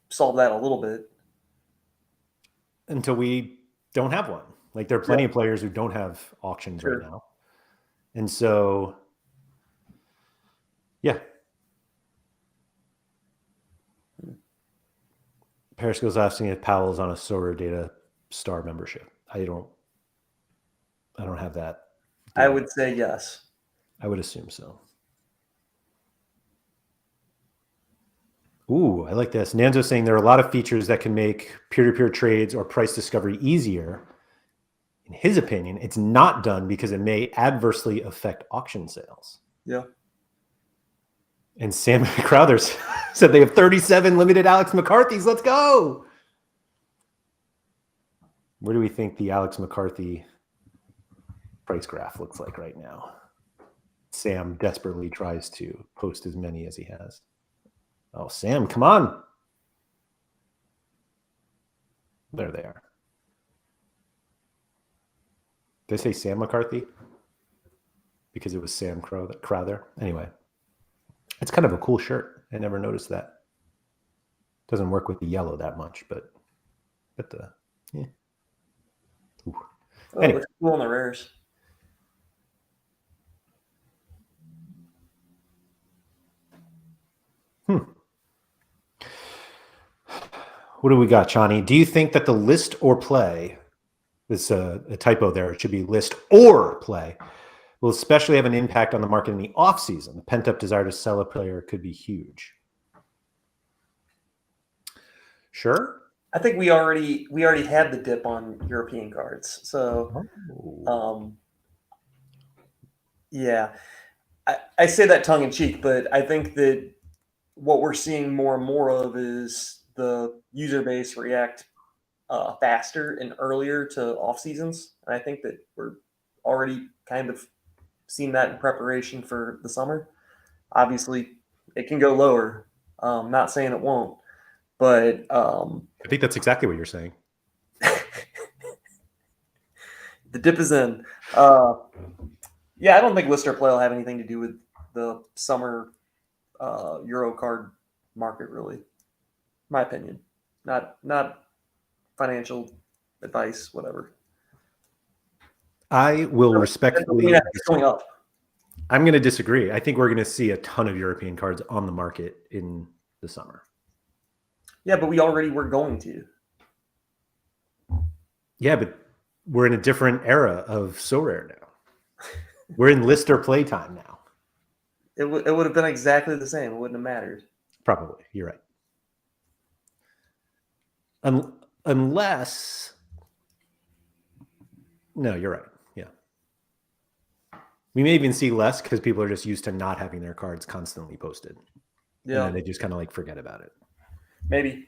solve that a little bit. Until we don't have one. Like, there are plenty of players who don't have auctions right now. And so, yeah. Periscope's asking if Powell's on a SoRare Data Star membership. I don't have that. I would say yes. I would assume so. Ooh, I like this. Nanzo's saying there are a lot of features that can make peer-to-peer trades or price discovery easier. In his opinion, it's not done because it may adversely affect auction sales. Yeah. And Sam Crowther said they have 37 limited Alex McCarthy's. Let's go. Where do we think the Alex McCarthy price graph looks like right now? Sam desperately tries to post as many as he has. Oh, Sam, come on. There they are. Did I say Sam McCarthy? Because it was Sam Crowther. Anyway, it's kind of a cool shirt. I never noticed that. Doesn't work with the yellow that much, but yeah. Ooh. Oh, anyway. it's cool on the rares. What do we got, Chani? Do you think that the list or play, this a typo there, it should be list or play, will especially have an impact on the market in the off-season? The pent-up desire to sell a player could be huge. Sure. I think we already had the dip on European cards. So, yeah, I say that tongue in cheek, but I think that what we're seeing more and more of is the user base react faster and earlier to off seasons. And I think that we're already kind of seeing that in preparation for the summer. Obviously, it can go lower. Not saying it won't, but I think that's exactly what you're saying. The dip is in. Yeah, I don't think list or play will have anything to do with the summer Euro card market, really. My opinion, not financial advice, whatever. I will respectfully. Going up. I'm going to disagree. I think we're going to see a ton of European cards on the market in the summer. Yeah, but we already were going to. Yeah, but we're in a different era of SoRare now. We're in list or play time now. It would have been exactly the same. It wouldn't have mattered. Probably. You're right. Unless... No, you're right. Yeah. We may even see less because people are just used to not having their cards constantly posted. Yeah. And they just kind of like forget about it. Maybe.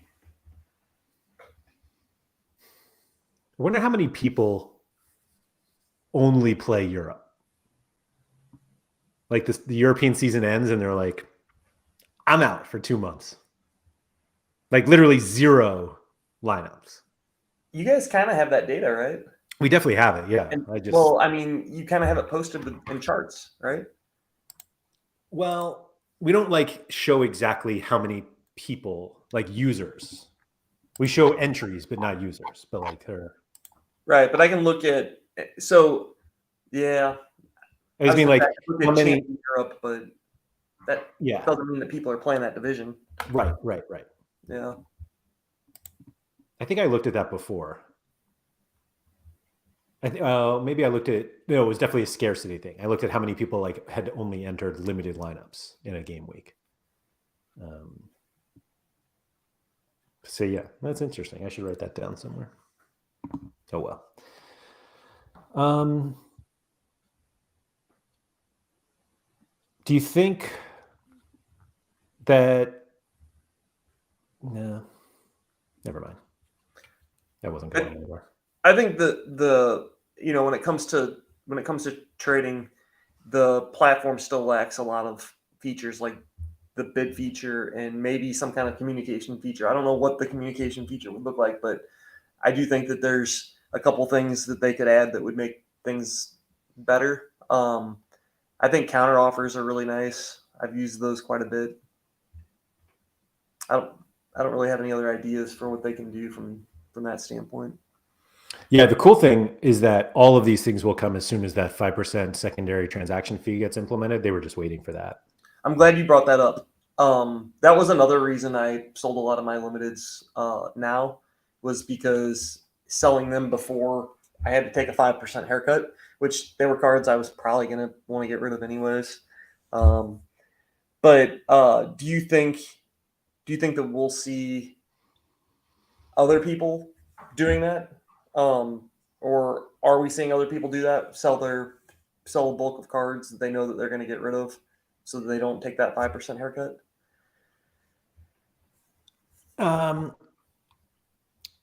I wonder how many people only play Europe. Like the European season ends and they're like, I'm out for 2 months. Like literally 0 lineups. You guys kind of have that data, right? We definitely have it, yeah. And, well, I mean, you kind of have it posted in charts, right? Well, we don't like show exactly how many people, like users. We show entries, but not users. But like her. Right, but I can look at yeah. I mean, like how many in Europe, but that doesn't mean that people are playing that division. Right. Yeah. I think I looked at that before. I think maybe I looked at it. No, it was definitely a scarcity thing. I looked at how many people like had only entered limited lineups in a game week. So yeah, that's interesting. I should write that down somewhere. Oh well. Do you think that no, never mind. That wasn't going anywhere. I think the when it comes to trading, the platform still lacks a lot of features like the bid feature and maybe some kind of communication feature. I don't know what the communication feature would look like, but I do think that there's a couple things that they could add that would make things better. I think counter offers are really nice. I've used those quite a bit. I don't really have any other ideas for what they can do from that standpoint. Yeah, the cool thing is that all of these things will come as soon as that 5% secondary transaction fee gets implemented. They were just waiting for that. I'm glad you brought that up. That was another reason I sold a lot of my limiteds now, was because selling them before I had to take a 5% haircut, which they were cards I was probably going to want to get rid of anyways. But do you think that we'll see other people doing that? Or are we seeing other people do that, sell a bulk of cards that they know that they're going to get rid of so that they don't take that 5% haircut?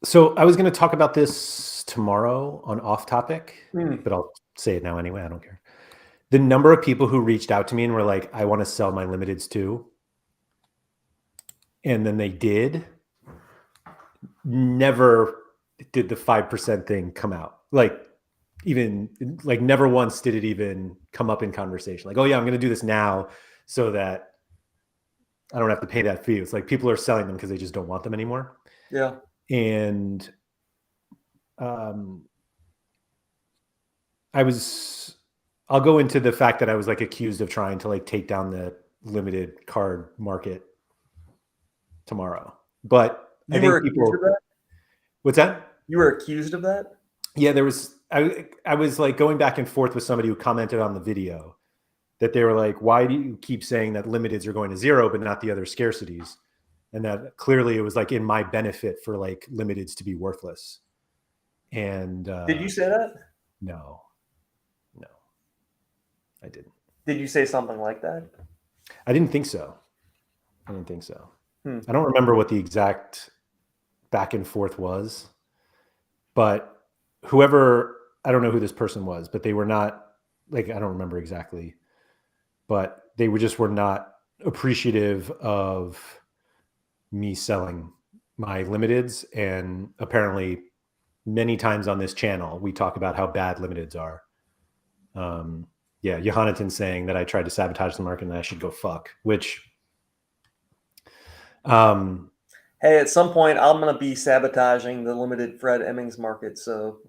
So I was going to talk about this tomorrow on Off Topic, but I'll say it now anyway. I don't care. The number of people who reached out to me and were like, I want to sell my limiteds too. And then they did. Never did the 5% thing come out. Never once did it even come up in conversation. Like, oh yeah, I'm going to do this now so that I don't have to pay that fee. It's like people are selling them because they just don't want them anymore. Yeah. And I'll go into the fact that I was like accused of trying to like take down the limited card market tomorrow. But I think accused of that? What's that? You were accused of that? Yeah, I was like going back and forth with somebody who commented on the video that they were like, why do you keep saying that limiteds are going to zero, but not the other scarcities? And that clearly it was like in my benefit for like limiteds to be worthless. And did you say that? No, I didn't. Did you say something like that? I didn't think so. I don't remember what the exact back and forth was, but I don't know who this person was, but they were not like, I don't remember exactly, but they were not appreciative of me selling my limiteds. And apparently many times on this channel, we talk about how bad limiteds are. Johannatan saying that I tried to sabotage the market and I should go fuck, which, hey, at some point I'm going to be sabotaging the limited Fred Emmings market. So,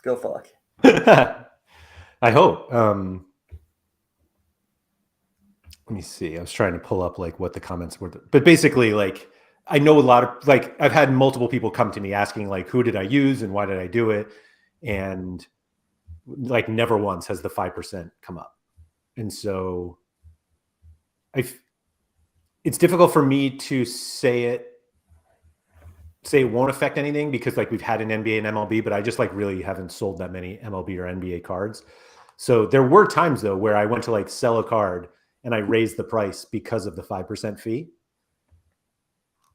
go fuck. I hope. Let me see. I was trying to pull up like what the comments were, but basically, like, I know a lot of, like, I've had multiple people come to me asking like, who did I use and why did I do it? And like never once has the 5% come up. And so it's difficult for me to say it won't affect anything because like we've had an NBA and MLB, but I just like really haven't sold that many MLB or NBA cards. So there were times though where I went to like sell a card and I raised the price because of the 5% fee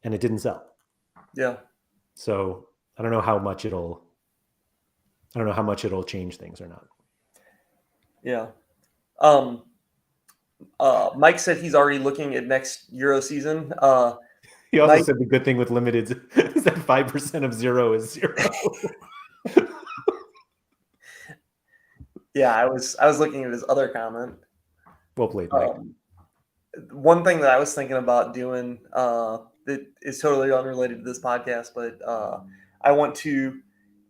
and it didn't sell. Yeah. So I don't know how much it'll change things or not. Yeah. Mike said he's already looking at next Euro season. He also said the good thing with limited is that 5% of zero is zero. Yeah, I was looking at his other comment. Well played, Mike. One thing that I was thinking about doing that is totally unrelated to this podcast, but I want to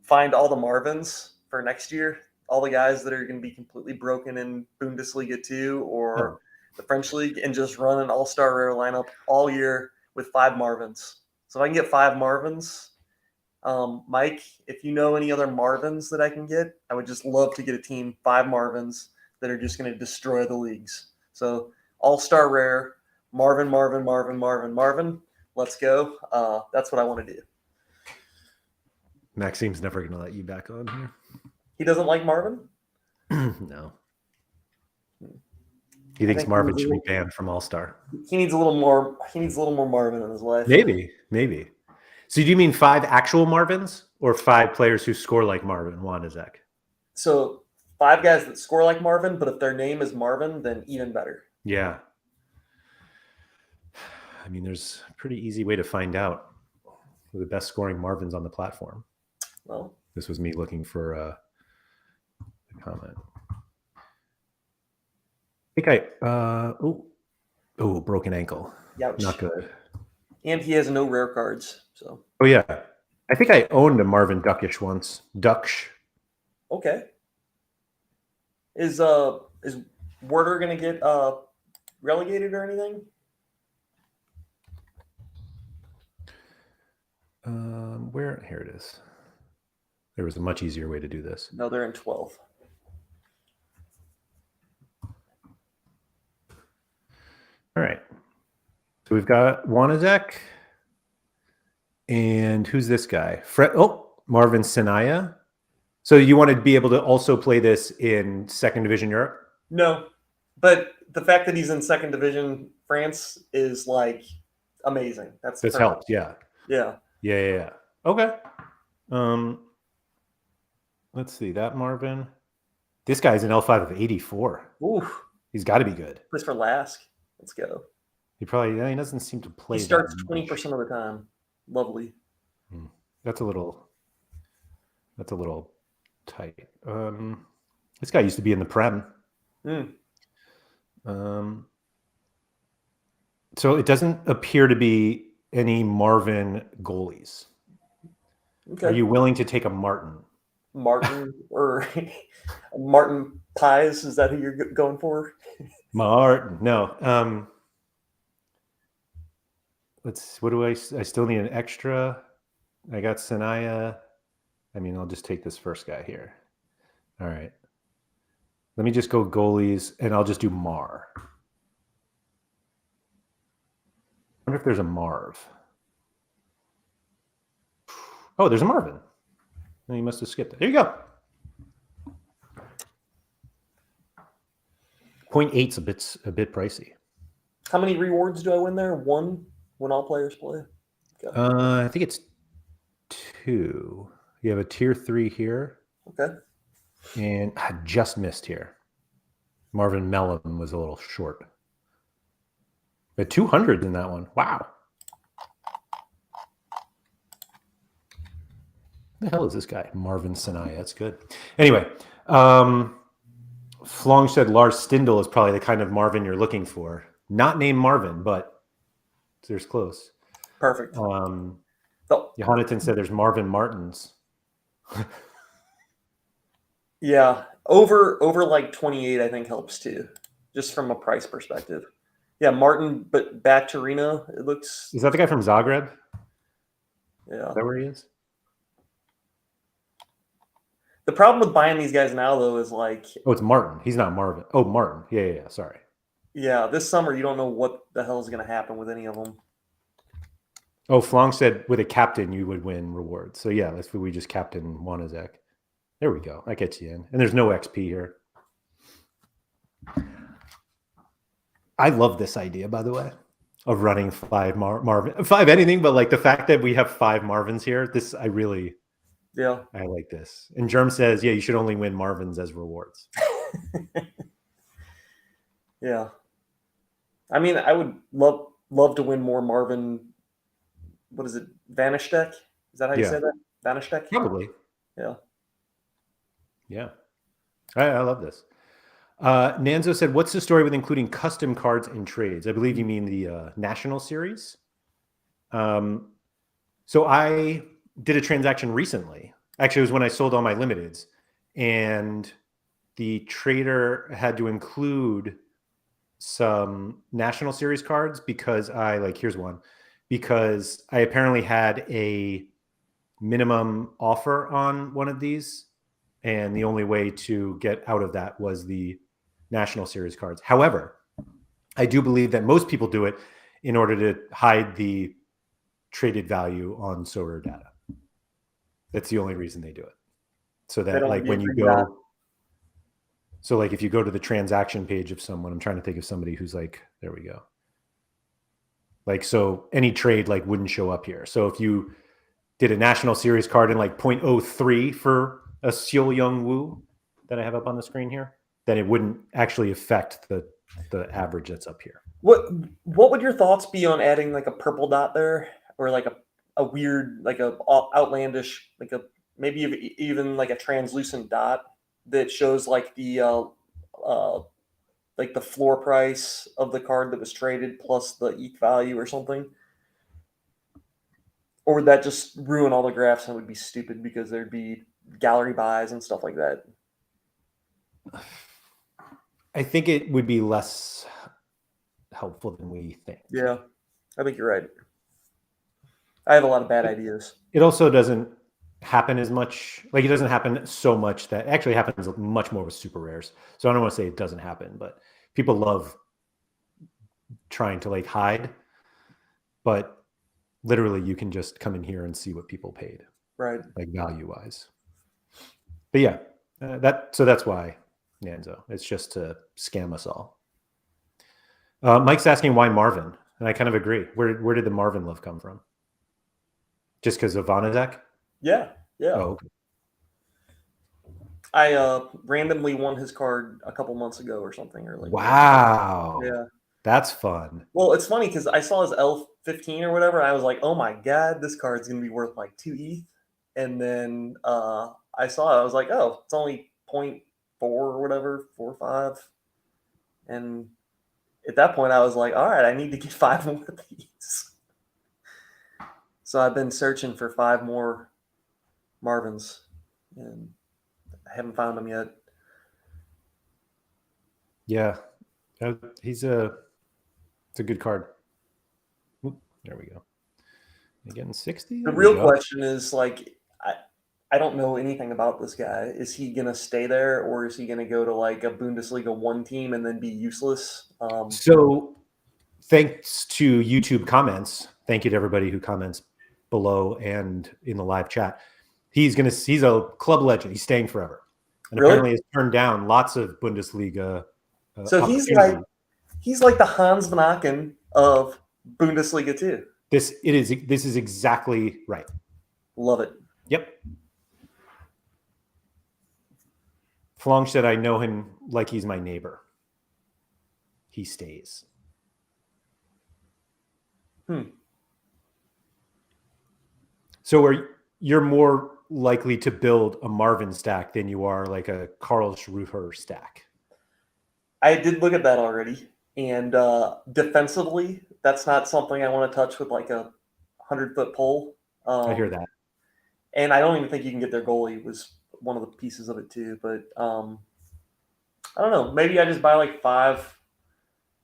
find all the Marvins for next year, all the guys that are going to be completely broken in Bundesliga 2 or the French League, and just run an all-star rare lineup all year with 5 Marvins. So if I can get 5 Marvins, Mike, if you know any other Marvins that I can get, I would just love to get a team, 5 Marvins that are just going to destroy the leagues. So all-star rare, Marvin. Let's go. That's what I want to do. Maxime's never going to let you back on here. He doesn't like Marvin? No. He thinks Marvin should be banned from All-Star. He needs a little more. He needs a little more Marvin in his life. Maybe. So do you mean 5 actual Marvins or 5 players who score like Marvin Wanizek? So 5 guys that score like Marvin, but if their name is Marvin, then even better. Yeah. I mean, there's a pretty easy way to find out who the best scoring Marvins on the platform. Well, this was me looking for a comment. I think broken ankle. Youch. Not good. And he has no rare cards. So. Oh yeah, I think I owned a Marvin Duckish once. Ducksh. Okay. Is Werder gonna get relegated or anything? Where? Here it is. There was a much easier way to do this. No, they're in 12. All right. So we've got Wanizek. And who's this guy? Marvin Sanaya. So you want to be able to also play this in 2nd Division Europe? No. But the fact that he's in 2nd Division France is like amazing. That's helped, yeah. Yeah. Yeah. Okay. Let's see. That Marvin. This guy's an L5 of 84. Oof. He's got to be good. Plays for Lask. Let's go. He doesn't seem to play. He starts 20% of the time. Lovely. That's a little tight. This guy used to be in the Prem. So it doesn't appear to be any Marvin goalies. Okay. Are you willing to take a Martin? Martin or Martin Pies? Is that who you're going for? Martin. No. What do I still need an extra. I got Sanaya. I mean, I'll just take this first guy here. All right. Let me just go goalies and I'll just do Mar. I wonder if there's a Marv. Oh, there's a Marvin. No, you must have skipped it. There you go. 0.8's a bit pricey. How many rewards do I win there? 1 when all players play? Okay. I think it's 2. You have a tier 3 here. Okay. And I just missed here. Marvin Mellon was a little short. But 200 in that one. Wow. The hell is this guy? Marvin Sanaya. That's good. Anyway, Flong said Lars Stindl is probably the kind of Marvin you're looking for. Not named Marvin, but there's close. Perfect. Johanneton said there's Marvin Martins. Yeah. Over like 28, I think helps too. Just from a price perspective. Yeah, Martin, but Baturina, it looks. Is that the guy from Zagreb? Yeah. Is that where he is? The problem with buying these guys now, though, is like... Oh, it's Martin. He's not Marvin. Oh, Martin. Yeah. Sorry. Yeah, this summer, you don't know what the hell is going to happen with any of them. Oh, Flong said with a captain, you would win rewards. So, yeah, that's what we just captain Wanizek. There we go. That gets you in. And there's no XP here. I love this idea, by the way, of running 5 Marvin. 5 anything, but like the fact that we have 5 Marvins here, Yeah. I like this. And Germ says, yeah, you should only win Marvins as rewards. Yeah. I mean, I would love to win more Marvin. What is it? Vanishtek? Is that how you say that? Vanishtek? Probably. Yeah. Yeah. I love this. Nanzo said, what's the story with including custom cards in trades? I believe you mean the National Series. So I did a transaction recently. Actually, it was when I sold all my limiteds. And the trader had to include some National Series cards because here's one. Because I apparently had a minimum offer on one of these. And the only way to get out of that was the National Series cards. However, I do believe that most people do it in order to hide the traded value on SoRare Data. That's the only reason they do it. So that like when you go, So like if you go to the transaction page of someone, I'm trying to think of somebody who's like, there we go. Like, so any trade like wouldn't show up here. So if you did a National Series card in like 0.03 for a Seol Young Woo that I have up on the screen here, then it wouldn't actually affect the average that's up here. What would your thoughts be on adding like a purple dot there, or like a weird, like a outlandish, like a maybe even like a translucent dot that shows like the floor price of the card that was traded plus the ETH value or something? Or would that just ruin all the graphs and it would be stupid because there'd be gallery buys and stuff like that? I think it would be less helpful than we think. Yeah, I think you're right. I have a lot of bad ideas. It also doesn't happen as much. Like, it doesn't happen so much that actually happens much more with super rares. So I don't want to say it doesn't happen, but people love trying to like hide. But literally, you can just come in here and see what people paid, right? Like value wise. But yeah, that's why, Nanzo. It's just to scam us all. Mike's asking why Marvin, and I kind of agree. Where did the Marvin love come from? Just because of Vanadek? Yeah. Oh, okay. I randomly won his card a couple months ago or something. Or like, wow. Yeah. That's fun. Well, it's funny because I saw his L15 or whatever. I was like, oh my God, this card's going to be worth like 2 ETH. And then I saw it. I was like, oh, it's only 0.4 or whatever, 4.5. And at that point, I was like, all right, I need to get 5 more of these. So I've been searching for 5 more Marvins, and I haven't found them yet. Yeah, it's a good card. Oop, there we go. You getting 60? The real question is, like, I don't know anything about this guy. Is he going to stay there, or is he going to go to like a Bundesliga 1 team and then be useless? So thanks to YouTube comments, thank you to everybody who comments below and in the live chat. He's a club legend. He's staying forever. And Really? apparently has turned down lots of Bundesliga. So he's like the Hans Van Aken of Bundesliga 2. This is exactly right. Love it. Yep. Flong said, I know him like he's my neighbor. He stays. So you're more likely to build a Marvin stack than you are like a Karl Schruher stack. I did look at that already. And defensively, that's not something I want to touch with like a 100-foot pole. I hear that. And I don't even think you can get their goalie was one of the pieces of it too. But I don't know. Maybe I just buy like five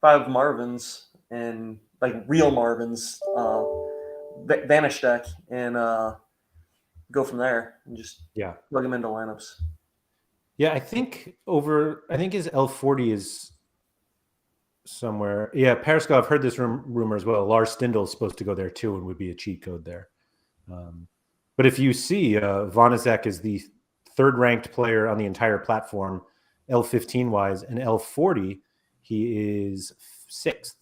Marvins and like real Marvins, vanish deck, and go from there and just plug them into lineups. Yeah, I think his L40 is somewhere. Yeah, Periscope, I've heard this rumor as well. Lars Stindl is supposed to go there too and would be a cheat code there. But if you see, Vanazek is the 3rd ranked player on the entire platform, L15 wise, and L40, he is 6th.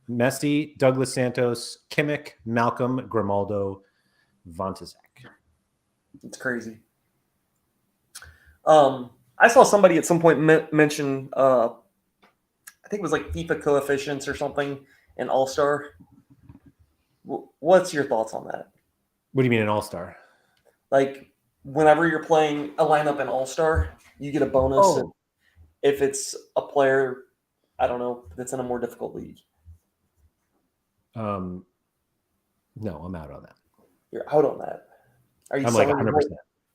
Messi, Douglas Santos, Kimmich, Malcolm, Grimaldo, Vanazek. It's crazy. I saw somebody at some point mention, I think it was like FIFA coefficients or something in All-Star. What's your thoughts on that? What do you mean an All-Star? Like, whenever you're playing a lineup in All-Star, you get a bonus if it's a player, I don't know, that's in a more difficult league. No, I'm out on that. You're out on that. I'm like 100%.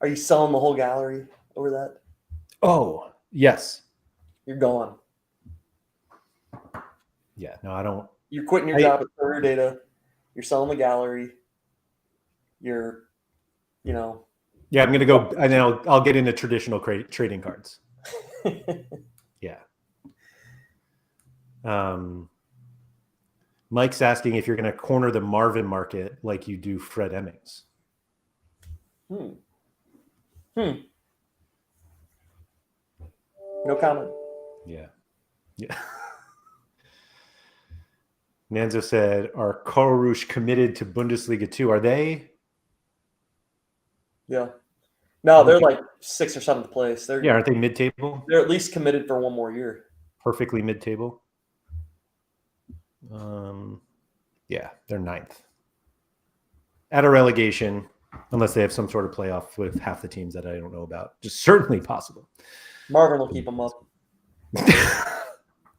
Are you selling the whole gallery over that? Oh, yes. You're gone. Yeah, no, I don't. You're quitting your job at SoRare Data. You're selling the gallery. You're, Yeah, I'm going to go, and then I'll get into traditional trading cards. Yeah. Mike's asking if you're going to corner the Marvin market like you do Fred Emmings. No comment. Yeah. Yeah. Nanzo said, are Carl Rouge committed to Bundesliga 2? Are they? Yeah. No, they're like 6th or 7th place. Yeah, aren't they mid-table? They're at least committed for one more year. Perfectly mid-table. Yeah, they're 9th. At a relegation, unless they have some sort of playoff with half the teams that I don't know about. Just certainly possible. Marvin will keep them up.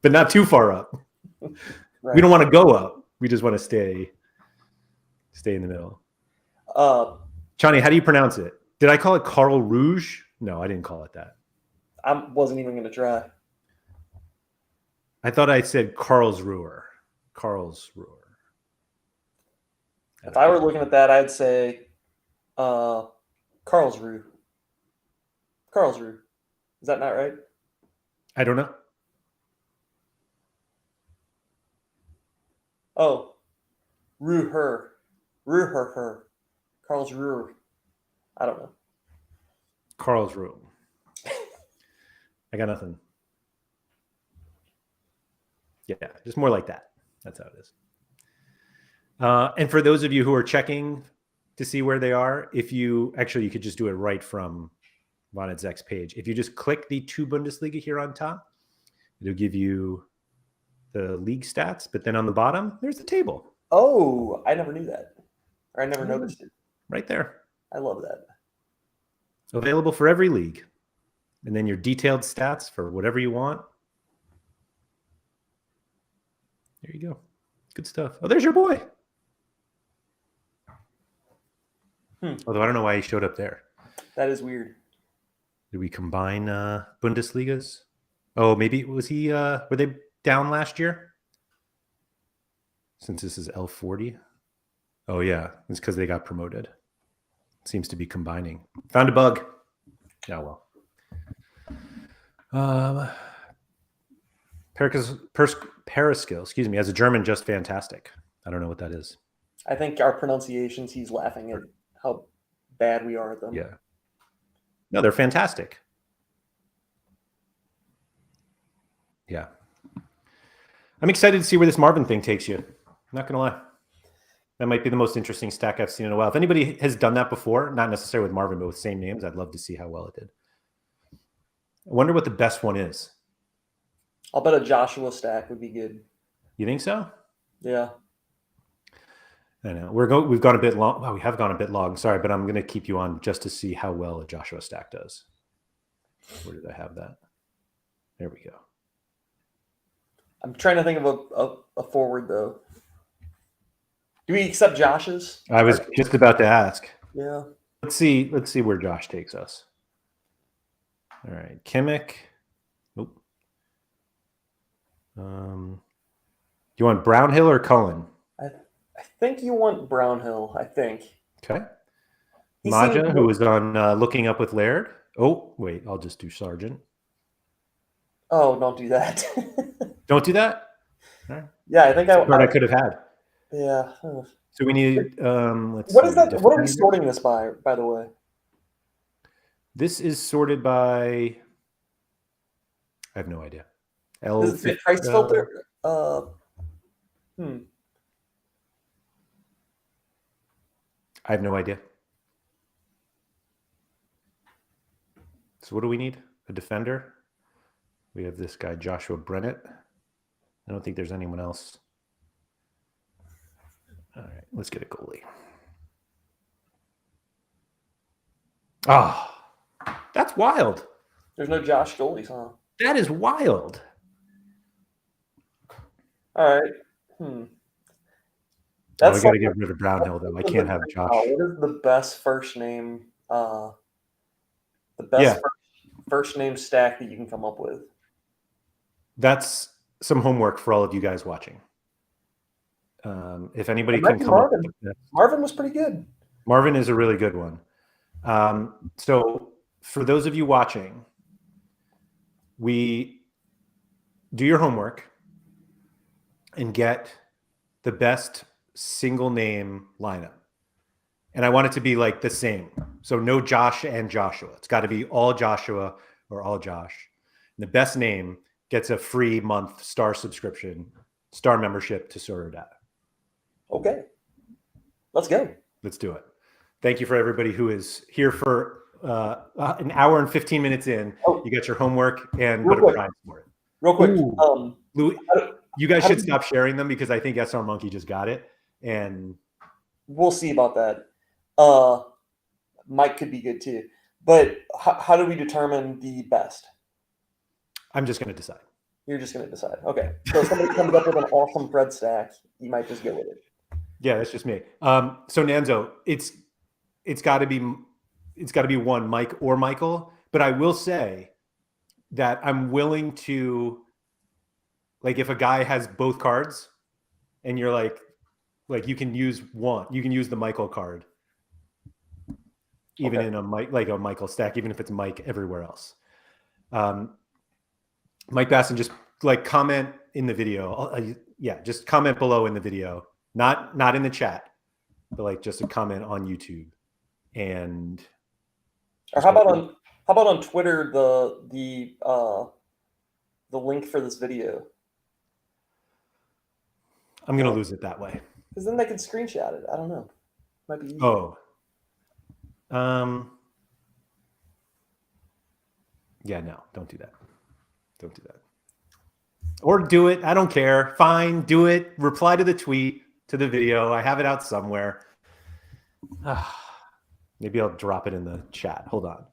But not too far up. Right. We don't want to go up. We just want to stay in the middle. Johnny, how do you pronounce it? Did I call it Carl Rouge? No, I didn't call it that. I wasn't even going to try. I thought I said Karlsruhe. Karlsruhe. If I were looking at that, I'd say Karlsruhe. Karlsruhe. Is that not right? I don't know. Oh, Ruhr. Karlsruhe. I don't know. Karlsruhe. I got nothing. Yeah, just more like that. That's how it is. And for those of you who are checking to see where they are, you could just do it right from Von and Zek's page. If you just click the 2 Bundesliga here on top, it'll give you the league stats. But then on the bottom, there's the table. Oh, I never knew that. Or I never noticed it. Right there. I love that. Available for every league. And then your detailed stats for whatever you want. There you go. Good stuff. Oh, there's your boy. Although I don't know why he showed up there. That is weird. Did we combine Bundesligas? Oh, maybe was he? Were they down last year? Since this is L40. Oh yeah, it's because they got promoted. Seems to be combining. Found a bug. Oh well. Paraskill, excuse me, as a German, just fantastic. I don't know what that is. I think our pronunciations, he's laughing at how bad we are at them. Yeah. No, they're fantastic. Yeah. I'm excited to see where this Marvin thing takes you. I'm not going to lie. That might be the most interesting stack I've seen in a while. If anybody has done that before, not necessarily with Marvin, but with same names, I'd love to see how well it did. I wonder what the best one is. I'll bet a Joshua stack would be good. You think so? Yeah. I know. We've gone a bit long. Well, we have gone a bit long. Sorry, but I'm going to keep you on just to see how well a Joshua stack does. Where did I have that? There we go. I'm trying to think of a forward, though. Do we accept Josh's? I was just about to ask. Yeah. Let's see where Josh takes us. All right. Kimmich. Nope. You want Brownhill or Cullen? I think you want Brownhill, I think. Okay. Maja, who was on Looking Up with Laird. Oh, wait. I'll just do Sargent. Oh, don't do that. Don't do that? All right. Yeah, I think I could have had. Yeah. So we need, let's What see, is that? What are we sorting this by the way? This is sorted by, I have no idea. Is it price filter? I have no idea. So what do we need? A defender. We have this guy, Joshua Brennett. I don't think there's anyone else. All right, let's get a goalie. Ah, that's wild. There's no Josh goalies, huh? That is wild. All right. That's I got to get rid of Brownhill, though. I can't have Josh. What is the best first name? The best first name stack that you can come up with. That's some homework for all of you guys watching. If anybody can come up with that. Marvin was pretty good. Marvin is a really good one. So for those of you watching, we do your homework and get the best single name lineup. And I want it to be like the same. So no Josh and Joshua. It's got to be all Joshua or all Josh. The best name gets a free month star membership to SoRare Data. Okay. Let's go. Let's do it. Thank you for everybody who is here for an hour and 15 minutes in. Oh. You got your homework and Real put a quick. prize for it. Real quick. Louis, you guys should stop sharing them because I think SR Monkey just got it. And we'll see about that. Mike could be good too. But how do we determine the best? I'm just going to decide. You're just going to decide. Okay. So if somebody comes up with an awesome Fred stack, you might just go with it. Yeah, that's just me. So Nanzo, it's got to be one Mike or Michael. But I will say that I'm willing to, like, if a guy has both cards, and you're like you can use one, you can use the Michael card, even in a Michael stack, even if it's Mike everywhere else. Mike Baston, just like comment in the video. Yeah, just comment below in the video, not in the chat, but like just a comment on YouTube. And or how about on Twitter the link for this video? I'm gonna lose it that way. Because then they can screenshot it. I don't know. Might be easier. Oh. Yeah, no, don't do that. Don't do that. Or do it. I don't care. Fine, do it. Reply to the tweet, to the video. I have it out somewhere. Maybe I'll drop it in the chat. Hold on.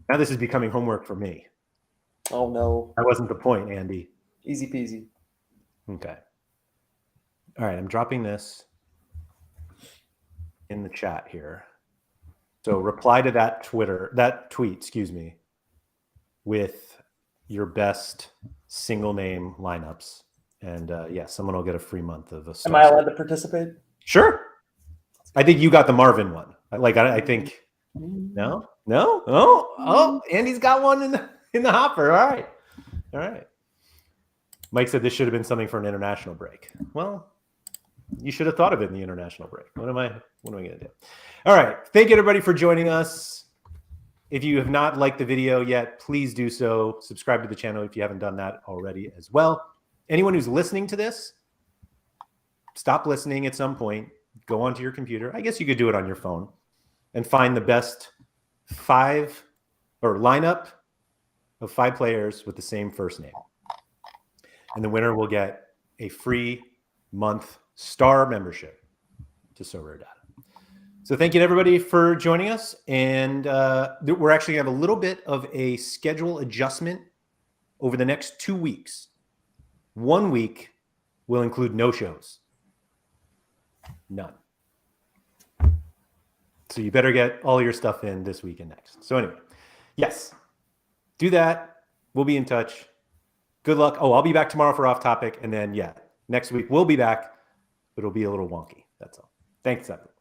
Now this is becoming homework for me. Oh, no. That wasn't the point, Andy. Easy peasy. Okay. All right, I'm dropping this in the chat here. So reply to that tweet, excuse me, with your best single name lineups. And yeah, someone will get a free month of a star. Am I allowed to participate? Sure. I think you got the Marvin one. I think, no? Oh, Andy's got one in the hopper. All right. Mike said this should have been something for an international break. Well, you should have thought of it in the international break. What am I going to do? All right. Thank you, everybody, for joining us. If you have not liked the video yet, please do so. Subscribe to the channel if you haven't done that already as well. Anyone who's listening to this, stop listening at some point. Go onto your computer. I guess you could do it on your phone and find the best lineup of 5 players with the same first name. And the winner will get a free month star membership to SoRare Data. So thank you to everybody for joining us. And we're actually going to have a little bit of a schedule adjustment over the next 2 weeks. 1 week will include no shows. None. So you better get all your stuff in this week and next. So anyway, yes, do that. We'll be in touch. Good luck. Oh, I'll be back tomorrow for Off Topic. And then, yeah, next week we'll be back, but it'll be a little wonky. That's all. Thanks, everyone.